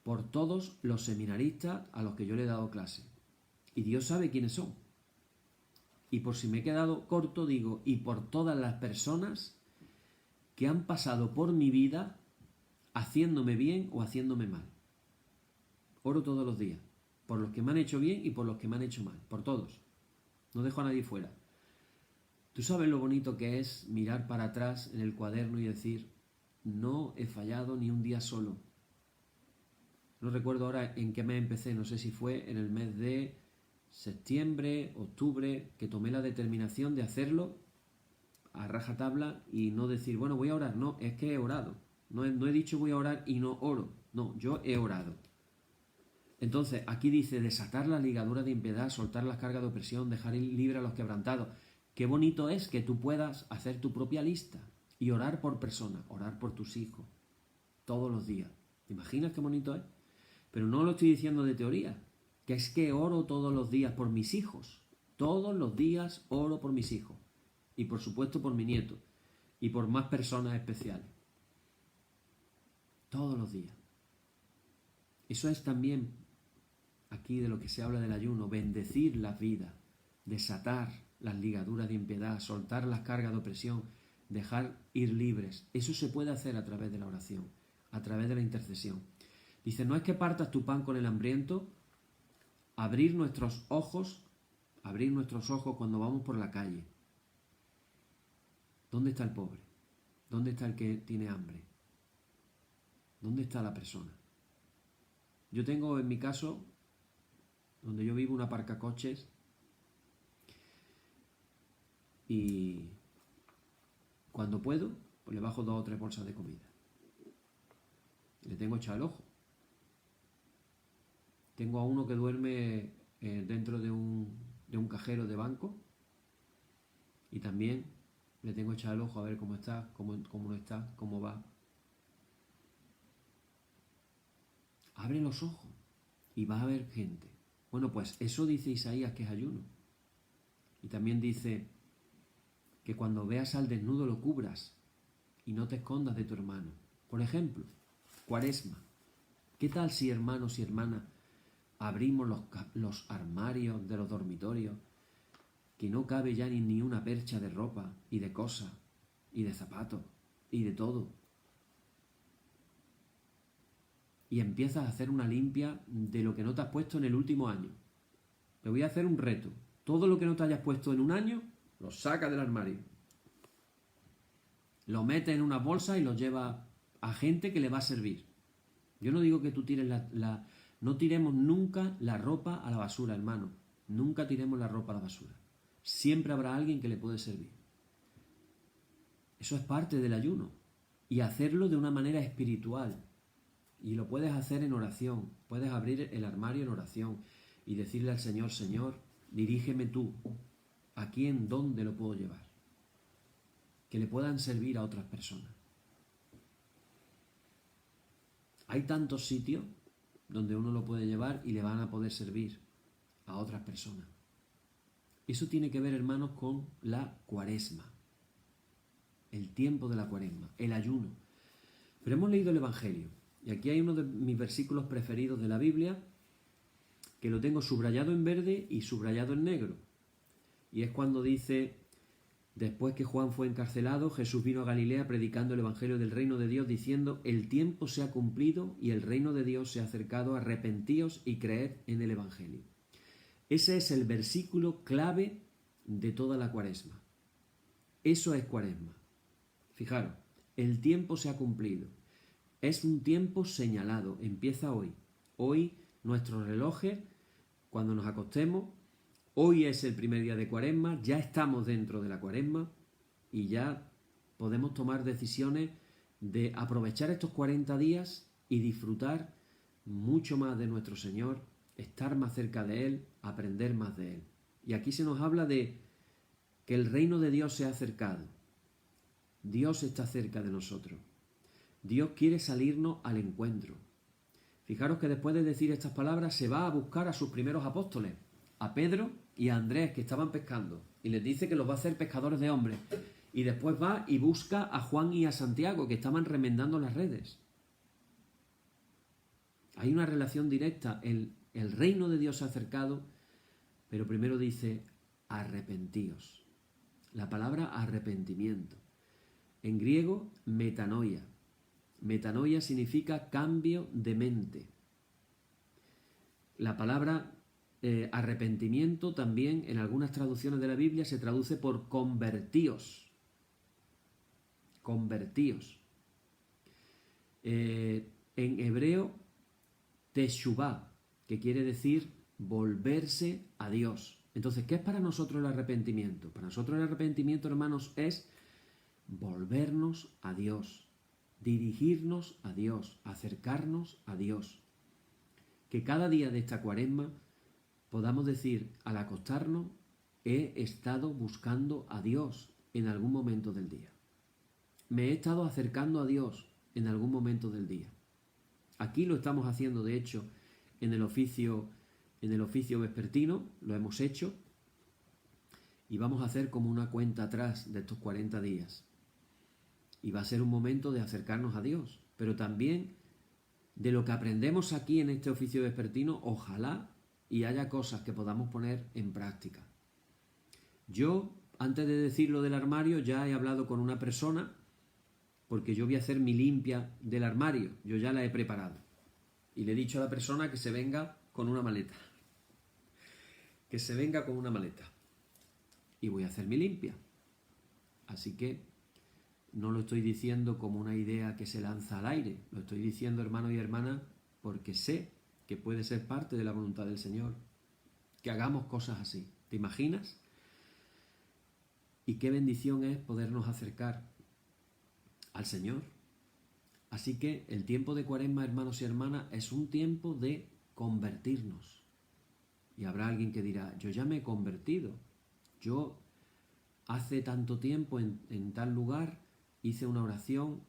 por todos los seminaristas a los que yo le he dado clase. Y Dios sabe quiénes son. Y por si me he quedado corto, digo, y por todas las personas que han pasado por mi vida haciéndome bien o haciéndome mal. Oro todos los días, por los que me han hecho bien y por los que me han hecho mal, por todos. No dejo a nadie fuera. Tú sabes lo bonito que es mirar para atrás en el cuaderno y decir, no he fallado ni un día solo. No recuerdo ahora en qué mes empecé, no sé si fue en el mes de septiembre, octubre, que tomé la determinación de hacerlo a rajatabla y no decir, bueno, voy a orar. No, es que he orado. No he dicho voy a orar y no oro. No, yo he orado. Entonces, aquí dice desatar las ligaduras de impiedad, soltar las cargas de opresión, dejar libre a los quebrantados. Qué bonito es que tú puedas hacer tu propia lista Y orar por personas, orar por tus hijos, todos los días. ¿Te imaginas qué bonito es? Pero no lo estoy diciendo de teoría, que es que oro todos los días por mis hijos. Todos los días oro por mis hijos. Y por supuesto por mi nieto. Y por más personas especiales. Todos los días. Eso es también aquí de lo que se habla del ayuno, bendecir las vidas, desatar las ligaduras de impiedad, soltar las cargas de opresión, dejar ir libres. Eso se puede hacer a través de la oración, a través de la intercesión. Dice, no es que partas tu pan con el hambriento, abrir nuestros ojos cuando vamos por la calle. ¿Dónde está el pobre? ¿Dónde está el que tiene hambre? ¿Dónde está la persona? Yo tengo en mi caso, donde yo vivo, una aparcacoches y cuando puedo, pues le bajo 2 o 3 bolsas de comida. Le tengo echado el ojo. Tengo a uno que duerme dentro de un cajero de banco y también le tengo echado el ojo a ver cómo está, cómo no está, cómo va. Abre los ojos y vas a ver gente. Bueno, pues eso dice Isaías, que es ayuno. Y también dice que cuando veas al desnudo lo cubras y no te escondas de tu hermano. Por ejemplo, Cuaresma. ¿Qué tal si, hermanos y hermanas, abrimos los armarios de los dormitorios, que no cabe ya ni una percha de ropa y de cosas y de zapatos y de todo? Y empiezas a hacer una limpia de lo que no te has puesto en el último año. Te voy a hacer un reto. Todo lo que no te hayas puesto en un año, lo sacas del armario. Lo metes en una bolsa y lo llevas a gente que le va a servir. Yo no digo que tú tires no tiremos nunca la ropa a la basura, hermano. Nunca tiremos la ropa a la basura. Siempre habrá alguien que le puede servir. Eso es parte del ayuno. Y hacerlo de una manera espiritual. Y lo puedes hacer en oración. Puedes abrir el armario en oración y decirle al Señor, Señor, dirígeme tú. ¿A quién, dónde lo puedo llevar? Que le puedan servir a otras personas. Hay tantos sitios donde uno lo puede llevar y le van a poder servir a otras personas. Eso tiene que ver, hermanos, con la Cuaresma. El tiempo de la Cuaresma, el ayuno. Pero hemos leído el Evangelio. Y aquí hay uno de mis versículos preferidos de la Biblia, que lo tengo subrayado en verde y subrayado en negro. Y es cuando dice, después que Juan fue encarcelado, Jesús vino a Galilea predicando el Evangelio del reino de Dios, diciendo, el tiempo se ha cumplido y el reino de Dios se ha acercado, arrepentíos y creed en el Evangelio. Ese es el versículo clave de toda la Cuaresma. Eso es Cuaresma. Fijaros, el tiempo se ha cumplido. Es un tiempo señalado, empieza hoy. Hoy nuestros relojes, cuando nos acostemos, hoy es el primer día de Cuaresma, ya estamos dentro de la Cuaresma y ya podemos tomar decisiones de aprovechar estos 40 días y disfrutar mucho más de nuestro Señor, estar más cerca de Él, aprender más de Él. Y aquí se nos habla de que el reino de Dios se ha acercado. Dios está cerca de nosotros. Dios quiere salirnos al encuentro. Fijaros que después de decir estas palabras se va a buscar a sus primeros apóstoles, a Pedro y a Andrés, que estaban pescando, y les dice que los va a hacer pescadores de hombres. Y después va y busca a Juan y a Santiago, que estaban remendando las redes. Hay una relación directa. El reino de Dios se ha acercado, pero primero dice arrepentíos. La palabra arrepentimiento. En griego, metanoia. Metanoia significa cambio de mente. La palabra arrepentimiento también en algunas traducciones de la Biblia se traduce por convertíos. Convertíos. En hebreo, teshuvá, que quiere decir volverse a Dios. Entonces, ¿qué es para nosotros el arrepentimiento? Para nosotros el arrepentimiento, hermanos, es volvernos a Dios, dirigirnos a Dios, acercarnos a Dios. Que cada día de esta Cuaresma podamos decir, al acostarnos, he estado buscando a Dios en algún momento del día. me he estado acercando a Dios en algún momento del día. Aquí lo estamos haciendo, de hecho, en el oficio vespertino, lo hemos hecho, y vamos a hacer como una cuenta atrás de estos 40 días. Y va a ser un momento de acercarnos a Dios, pero también de lo que aprendemos aquí en este oficio vespertino, ojalá y haya cosas que podamos poner en práctica. Yo, antes de decir lo del armario, ya he hablado con una persona, porque yo voy a hacer mi limpia del armario, yo ya la he preparado. Y le he dicho a la persona que se venga con una maleta. Que se venga con una maleta. Y voy a hacer mi limpia. Así que no lo estoy diciendo como una idea que se lanza al aire. Lo estoy diciendo, hermanos y hermanas, porque sé que puede ser parte de la voluntad del Señor. Que hagamos cosas así. ¿Te imaginas? Y qué bendición es podernos acercar al Señor. Así que el tiempo de Cuaresma, hermanos y hermanas, es un tiempo de convertirnos. Y habrá alguien que dirá, yo ya me he convertido. Yo hace tanto tiempo en tal lugar hice una oración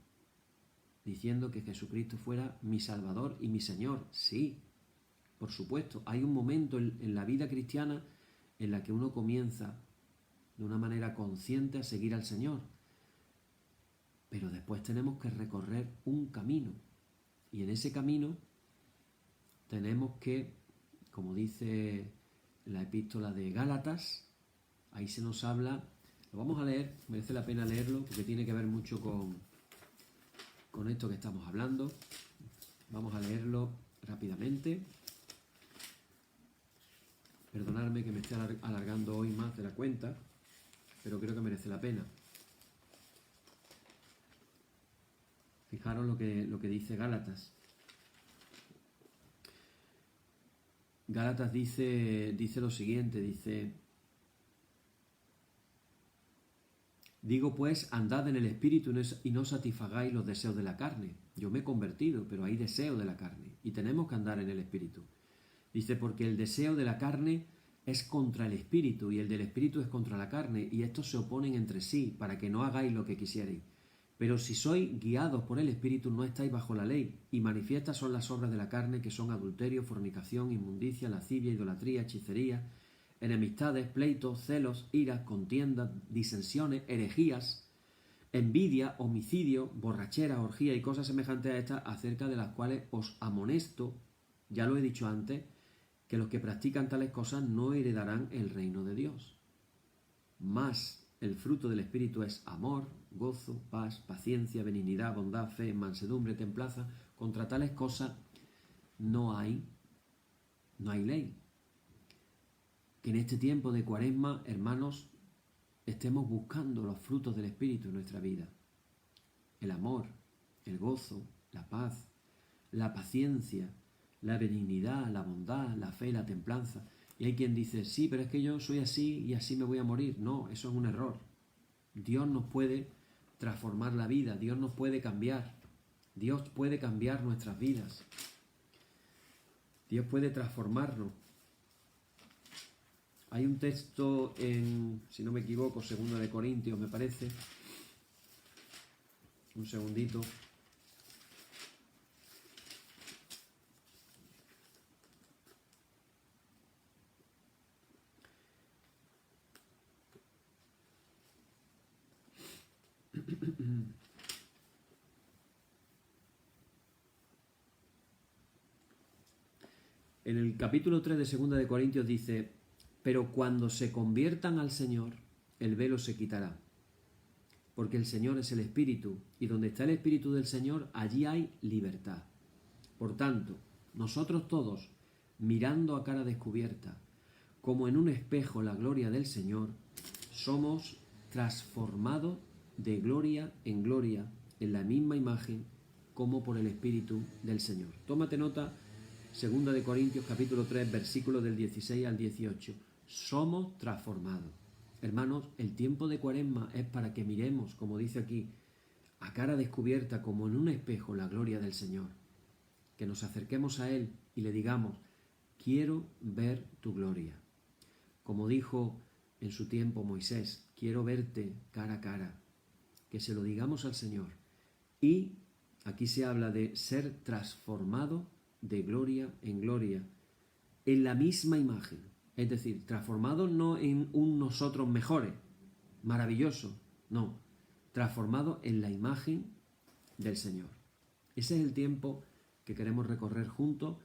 diciendo que Jesucristo fuera mi Salvador y mi Señor. Sí, por supuesto, hay un momento en la vida cristiana en la que uno comienza de una manera consciente a seguir al Señor. Pero después tenemos que recorrer un camino. Y en ese camino tenemos que, como dice la epístola de Gálatas, ahí se nos habla, lo vamos a leer, merece la pena leerlo, porque tiene que ver mucho con esto que estamos hablando. Vamos a leerlo rápidamente. Perdonadme que me esté alargando hoy más de la cuenta, pero creo que merece la pena. Fijaros lo que dice Gálatas. Gálatas dice lo siguiente, dice: digo pues, andad en el Espíritu y no satisfagáis los deseos de la carne. Yo me he convertido, pero hay deseo de la carne, y tenemos que andar en el Espíritu. Dice, porque el deseo de la carne es contra el Espíritu, y el del Espíritu es contra la carne, y estos se oponen entre sí, para que no hagáis lo que quisierais. Pero si sois guiados por el Espíritu, no estáis bajo la ley, y manifiestas son las obras de la carne, que son adulterio, fornicación, inmundicia, lascivia, idolatría, hechicería, enemistades, pleitos, celos, iras, contiendas, disensiones, herejías, envidia, homicidio, borrachera, orgía y cosas semejantes a estas, acerca de las cuales os amonesto, ya lo he dicho antes, que los que practican tales cosas no heredarán el reino de Dios. Mas el fruto del Espíritu es amor, gozo, paz, paciencia, benignidad, bondad, fe, mansedumbre, templanza. Contra tales cosas no hay ley. Que en este tiempo de Cuaresma, hermanos, estemos buscando los frutos del Espíritu en nuestra vida. El amor, el gozo, la paz, la paciencia, la benignidad, la bondad, la fe, la templanza. Y hay quien dice, sí, pero es que yo soy así y así me voy a morir. No, eso es un error. Dios nos puede transformar la vida, Dios nos puede cambiar. Dios puede cambiar nuestras vidas. Dios puede transformarnos. Hay un texto en, si no me equivoco, 2 de Corintios, me parece. Un segundito. En el capítulo 3 de 2 de Corintios dice, pero cuando se conviertan al Señor, el velo se quitará. Porque el Señor es el Espíritu, y donde está el Espíritu del Señor, allí hay libertad. Por tanto, nosotros todos, mirando a cara descubierta, como en un espejo la gloria del Señor, somos transformados de gloria en gloria, en la misma imagen, como por el Espíritu del Señor. Tómate nota, 2 de Corintios capítulo 3, versículos del 16 al 18. Somos transformados. Hermanos, el tiempo de Cuaresma es para que miremos, como dice aquí, a cara descubierta, como en un espejo, la gloria del Señor. Que nos acerquemos a Él y le digamos, quiero ver tu gloria. Como dijo en su tiempo Moisés, quiero verte cara a cara. que se lo digamos al Señor. Y aquí se habla de ser transformado de gloria en gloria, en la misma imagen. Es decir, transformado no en un nosotros mejores, maravilloso, no, transformado en la imagen del Señor. Ese es el tiempo que queremos recorrer juntos.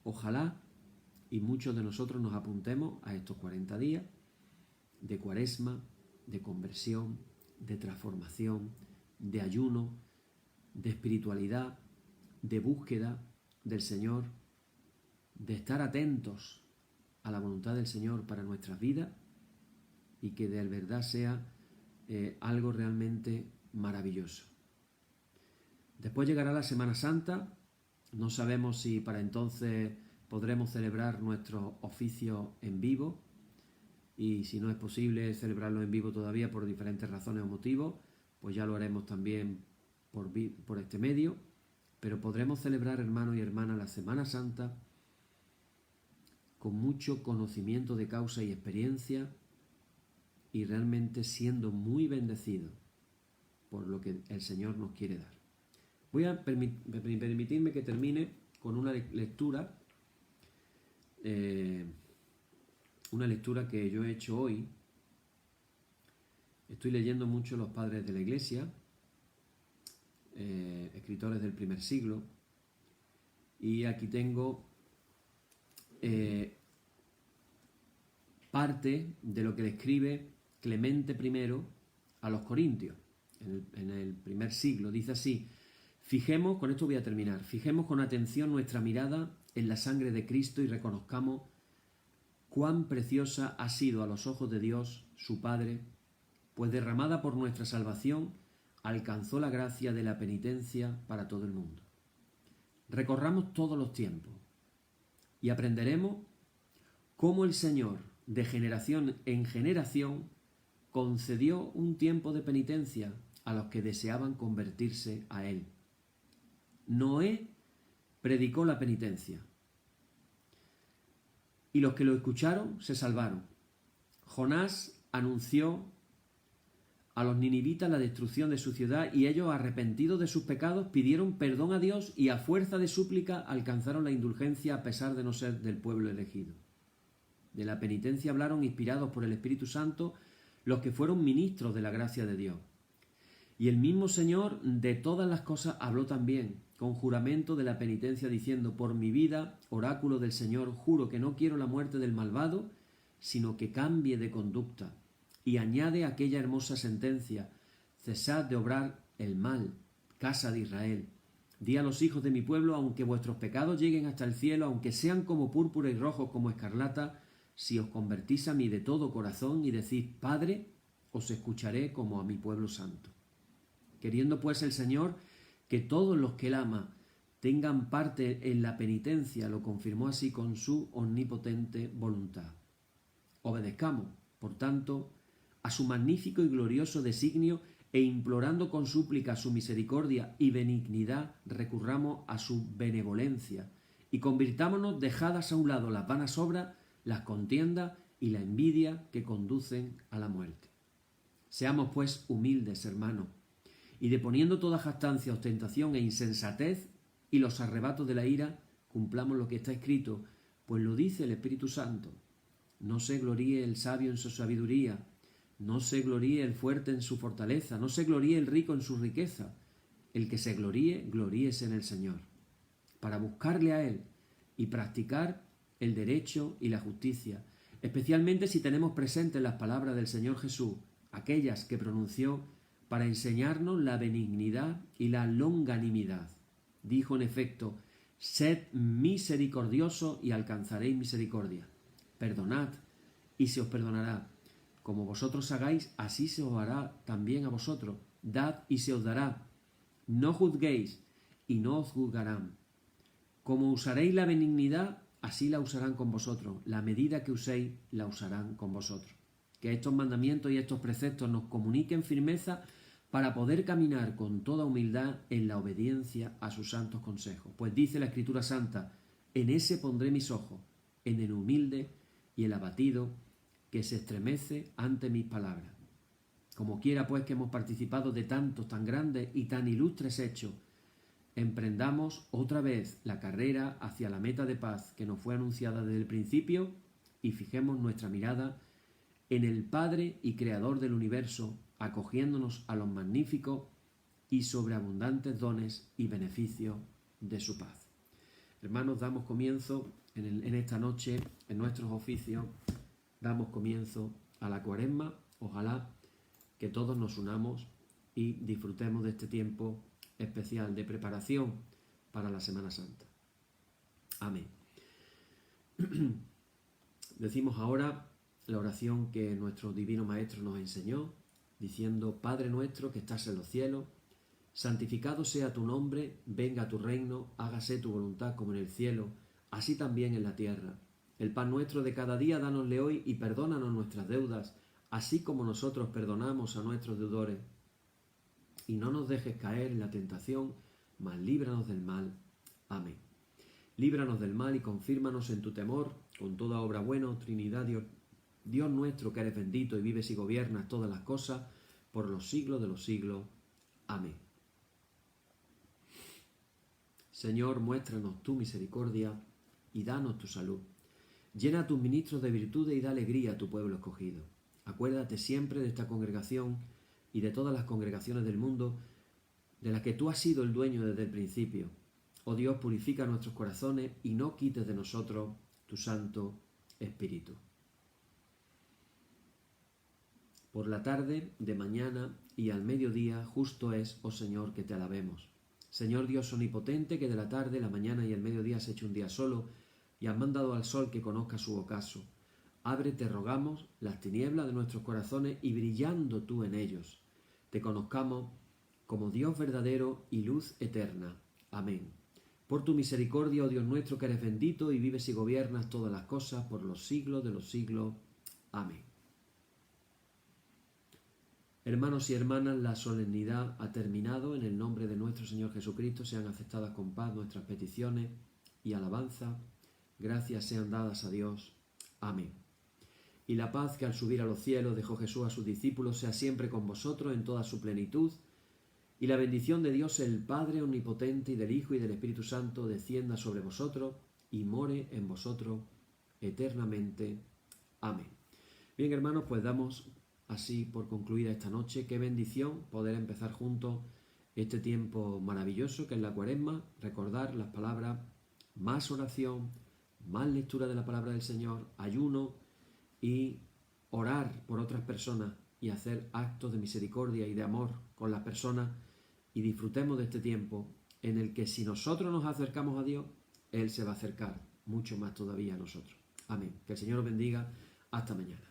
Ojalá y muchos de nosotros nos apuntemos a estos 40 días de cuaresma, de conversión, de transformación, de ayuno, de espiritualidad, de búsqueda del Señor, de estar atentos a la voluntad del Señor para nuestras vidas y que de verdad sea algo realmente maravilloso. Después llegará la Semana Santa. No sabemos si para entonces podremos celebrar nuestros oficios en vivo, y si no es posible celebrarlo en vivo todavía por diferentes razones o motivos, pues ya lo haremos también por este medio. Pero podremos celebrar, hermanos y hermanas, la Semana Santa con mucho conocimiento de causa y experiencia, y realmente siendo muy bendecidos por lo que el Señor nos quiere dar. Voy a permitirme que termine con una lectura que yo he hecho hoy. Estoy leyendo mucho los padres de la Iglesia, escritores del primer siglo, y aquí tengo parte de lo que le escribe Clemente I a los Corintios en el primer siglo. Dice así: con esto voy a terminar, fijemos con atención nuestra mirada en la sangre de Cristo y reconozcamos cuán preciosa ha sido a los ojos de Dios, su Padre, pues derramada por nuestra salvación, alcanzó la gracia de la penitencia para todo el mundo. Recorramos todos los tiempos y aprenderemos cómo el Señor, de generación en generación, concedió un tiempo de penitencia a los que deseaban convertirse a Él. Noé predicó la penitencia, y los que lo escucharon se salvaron. Jonás anunció a los ninivitas la destrucción de su ciudad, y ellos, arrepentidos de sus pecados, pidieron perdón a Dios y a fuerza de súplica alcanzaron la indulgencia a pesar de no ser del pueblo elegido. De la penitencia hablaron, inspirados por el Espíritu Santo, los que fueron ministros de la gracia de Dios. Y el mismo Señor de todas las cosas habló también, con juramento de la penitencia, diciendo: por mi vida, oráculo del Señor, juro que no quiero la muerte del malvado, sino que cambie de conducta. Y añade aquella hermosa sentencia: cesad de obrar el mal, casa de Israel. Di a los hijos de mi pueblo: aunque vuestros pecados lleguen hasta el cielo, aunque sean como púrpura y rojos como escarlata, si os convertís a mí de todo corazón y decís: Padre, os escucharé como a mi pueblo santo. Queriendo pues el Señor que todos los que Él ama tengan parte en la penitencia, lo confirmó así con su omnipotente voluntad. Obedezcamos, por tanto, a su magnífico y glorioso designio, e implorando con súplica su misericordia y benignidad, recurramos a su benevolencia, y convirtámonos, dejadas a un lado las vanas obras, las contiendas y la envidia que conducen a la muerte. Seamos pues humildes, hermanos, y deponiendo toda jactancia, ostentación e insensatez y los arrebatos de la ira, cumplamos lo que está escrito, pues lo dice el Espíritu Santo: no se gloríe el sabio en su sabiduría, no se gloríe el fuerte en su fortaleza, no se gloríe el rico en su riqueza. El que se gloríe, gloríese en el Señor, para buscarle a Él y practicar el derecho y la justicia, especialmente si tenemos presentes las palabras del Señor Jesús, aquellas que pronunció para enseñarnos la benignidad y la longanimidad. Dijo en efecto: sed misericordiosos y alcanzaréis misericordia. Perdonad y se os perdonará. Como vosotros hagáis, así se os hará también a vosotros. Dad y se os dará. No juzguéis y no os juzgarán. Como usaréis la benignidad, así la usarán con vosotros. La medida que uséis, la usarán con vosotros. Que estos mandamientos y estos preceptos nos comuniquen firmeza para poder caminar con toda humildad en la obediencia a sus santos consejos. Pues dice la Escritura Santa: en ese pondré mis ojos, en el humilde y el abatido, que se estremece ante mis palabras. Como quiera pues que hemos participado de tantos tan grandes y tan ilustres hechos, emprendamos otra vez la carrera hacia la meta de paz que nos fue anunciada desde el principio y fijemos nuestra mirada en el Padre y Creador del universo, acogiéndonos a los magníficos y sobreabundantes dones y beneficios de su paz. Hermanos, damos comienzo en esta noche, en nuestros oficios, damos comienzo a la Cuaresma. Ojalá que todos nos unamos y disfrutemos de este tiempo especial de preparación para la Semana Santa. Amén. Decimos ahora la oración que nuestro Divino Maestro nos enseñó, diciendo: Padre nuestro que estás en los cielos, santificado sea tu nombre, venga tu reino, hágase tu voluntad como en el cielo, así también en la tierra. El pan nuestro de cada día dánosle hoy y perdónanos nuestras deudas, así como nosotros perdonamos a nuestros deudores. Y no nos dejes caer en la tentación, mas líbranos del mal. Amén. Líbranos del mal y confírmanos en tu temor, con toda obra buena, Trinidad, Dios nuestro, que eres bendito y vives y gobiernas todas las cosas, por los siglos de los siglos. Amén. Señor, muéstranos tu misericordia y danos tu salud. Llena a tus ministros de virtudes y da alegría a tu pueblo escogido. Acuérdate siempre de esta congregación y de todas las congregaciones del mundo, de las que tú has sido el dueño desde el principio. Oh Dios, purifica nuestros corazones y no quites de nosotros tu Santo Espíritu. Por la tarde, de mañana y al mediodía, justo es, oh Señor, que te alabemos. Señor Dios omnipotente, que de la tarde, la mañana y el mediodía has hecho un día solo y has mandado al sol que conozca su ocaso. Abre, te rogamos, las tinieblas de nuestros corazones y brillando tú en ellos, te conozcamos como Dios verdadero y luz eterna. Amén. Por tu misericordia, oh Dios nuestro, que eres bendito y vives y gobiernas todas las cosas por los siglos de los siglos. Amén. Hermanos y hermanas, la solemnidad ha terminado. En el nombre de nuestro Señor Jesucristo sean aceptadas con paz nuestras peticiones y alabanza. Gracias sean dadas a Dios. Amén. Y la paz que al subir a los cielos dejó Jesús a sus discípulos sea siempre con vosotros en toda su plenitud. Y la bendición de Dios el Padre omnipotente y del Hijo y del Espíritu Santo descienda sobre vosotros y more en vosotros eternamente. Amén. Bien, hermanos, pues damos así por concluida esta noche. Qué bendición poder empezar juntos este tiempo maravilloso que es la Cuaresma. Recordar las palabras: más oración, más lectura de la palabra del Señor, ayuno y orar por otras personas y hacer actos de misericordia y de amor con las personas, y disfrutemos de este tiempo en el que si nosotros nos acercamos a Dios, Él se va a acercar mucho más todavía a nosotros. Amén. Que el Señor os bendiga. Hasta mañana.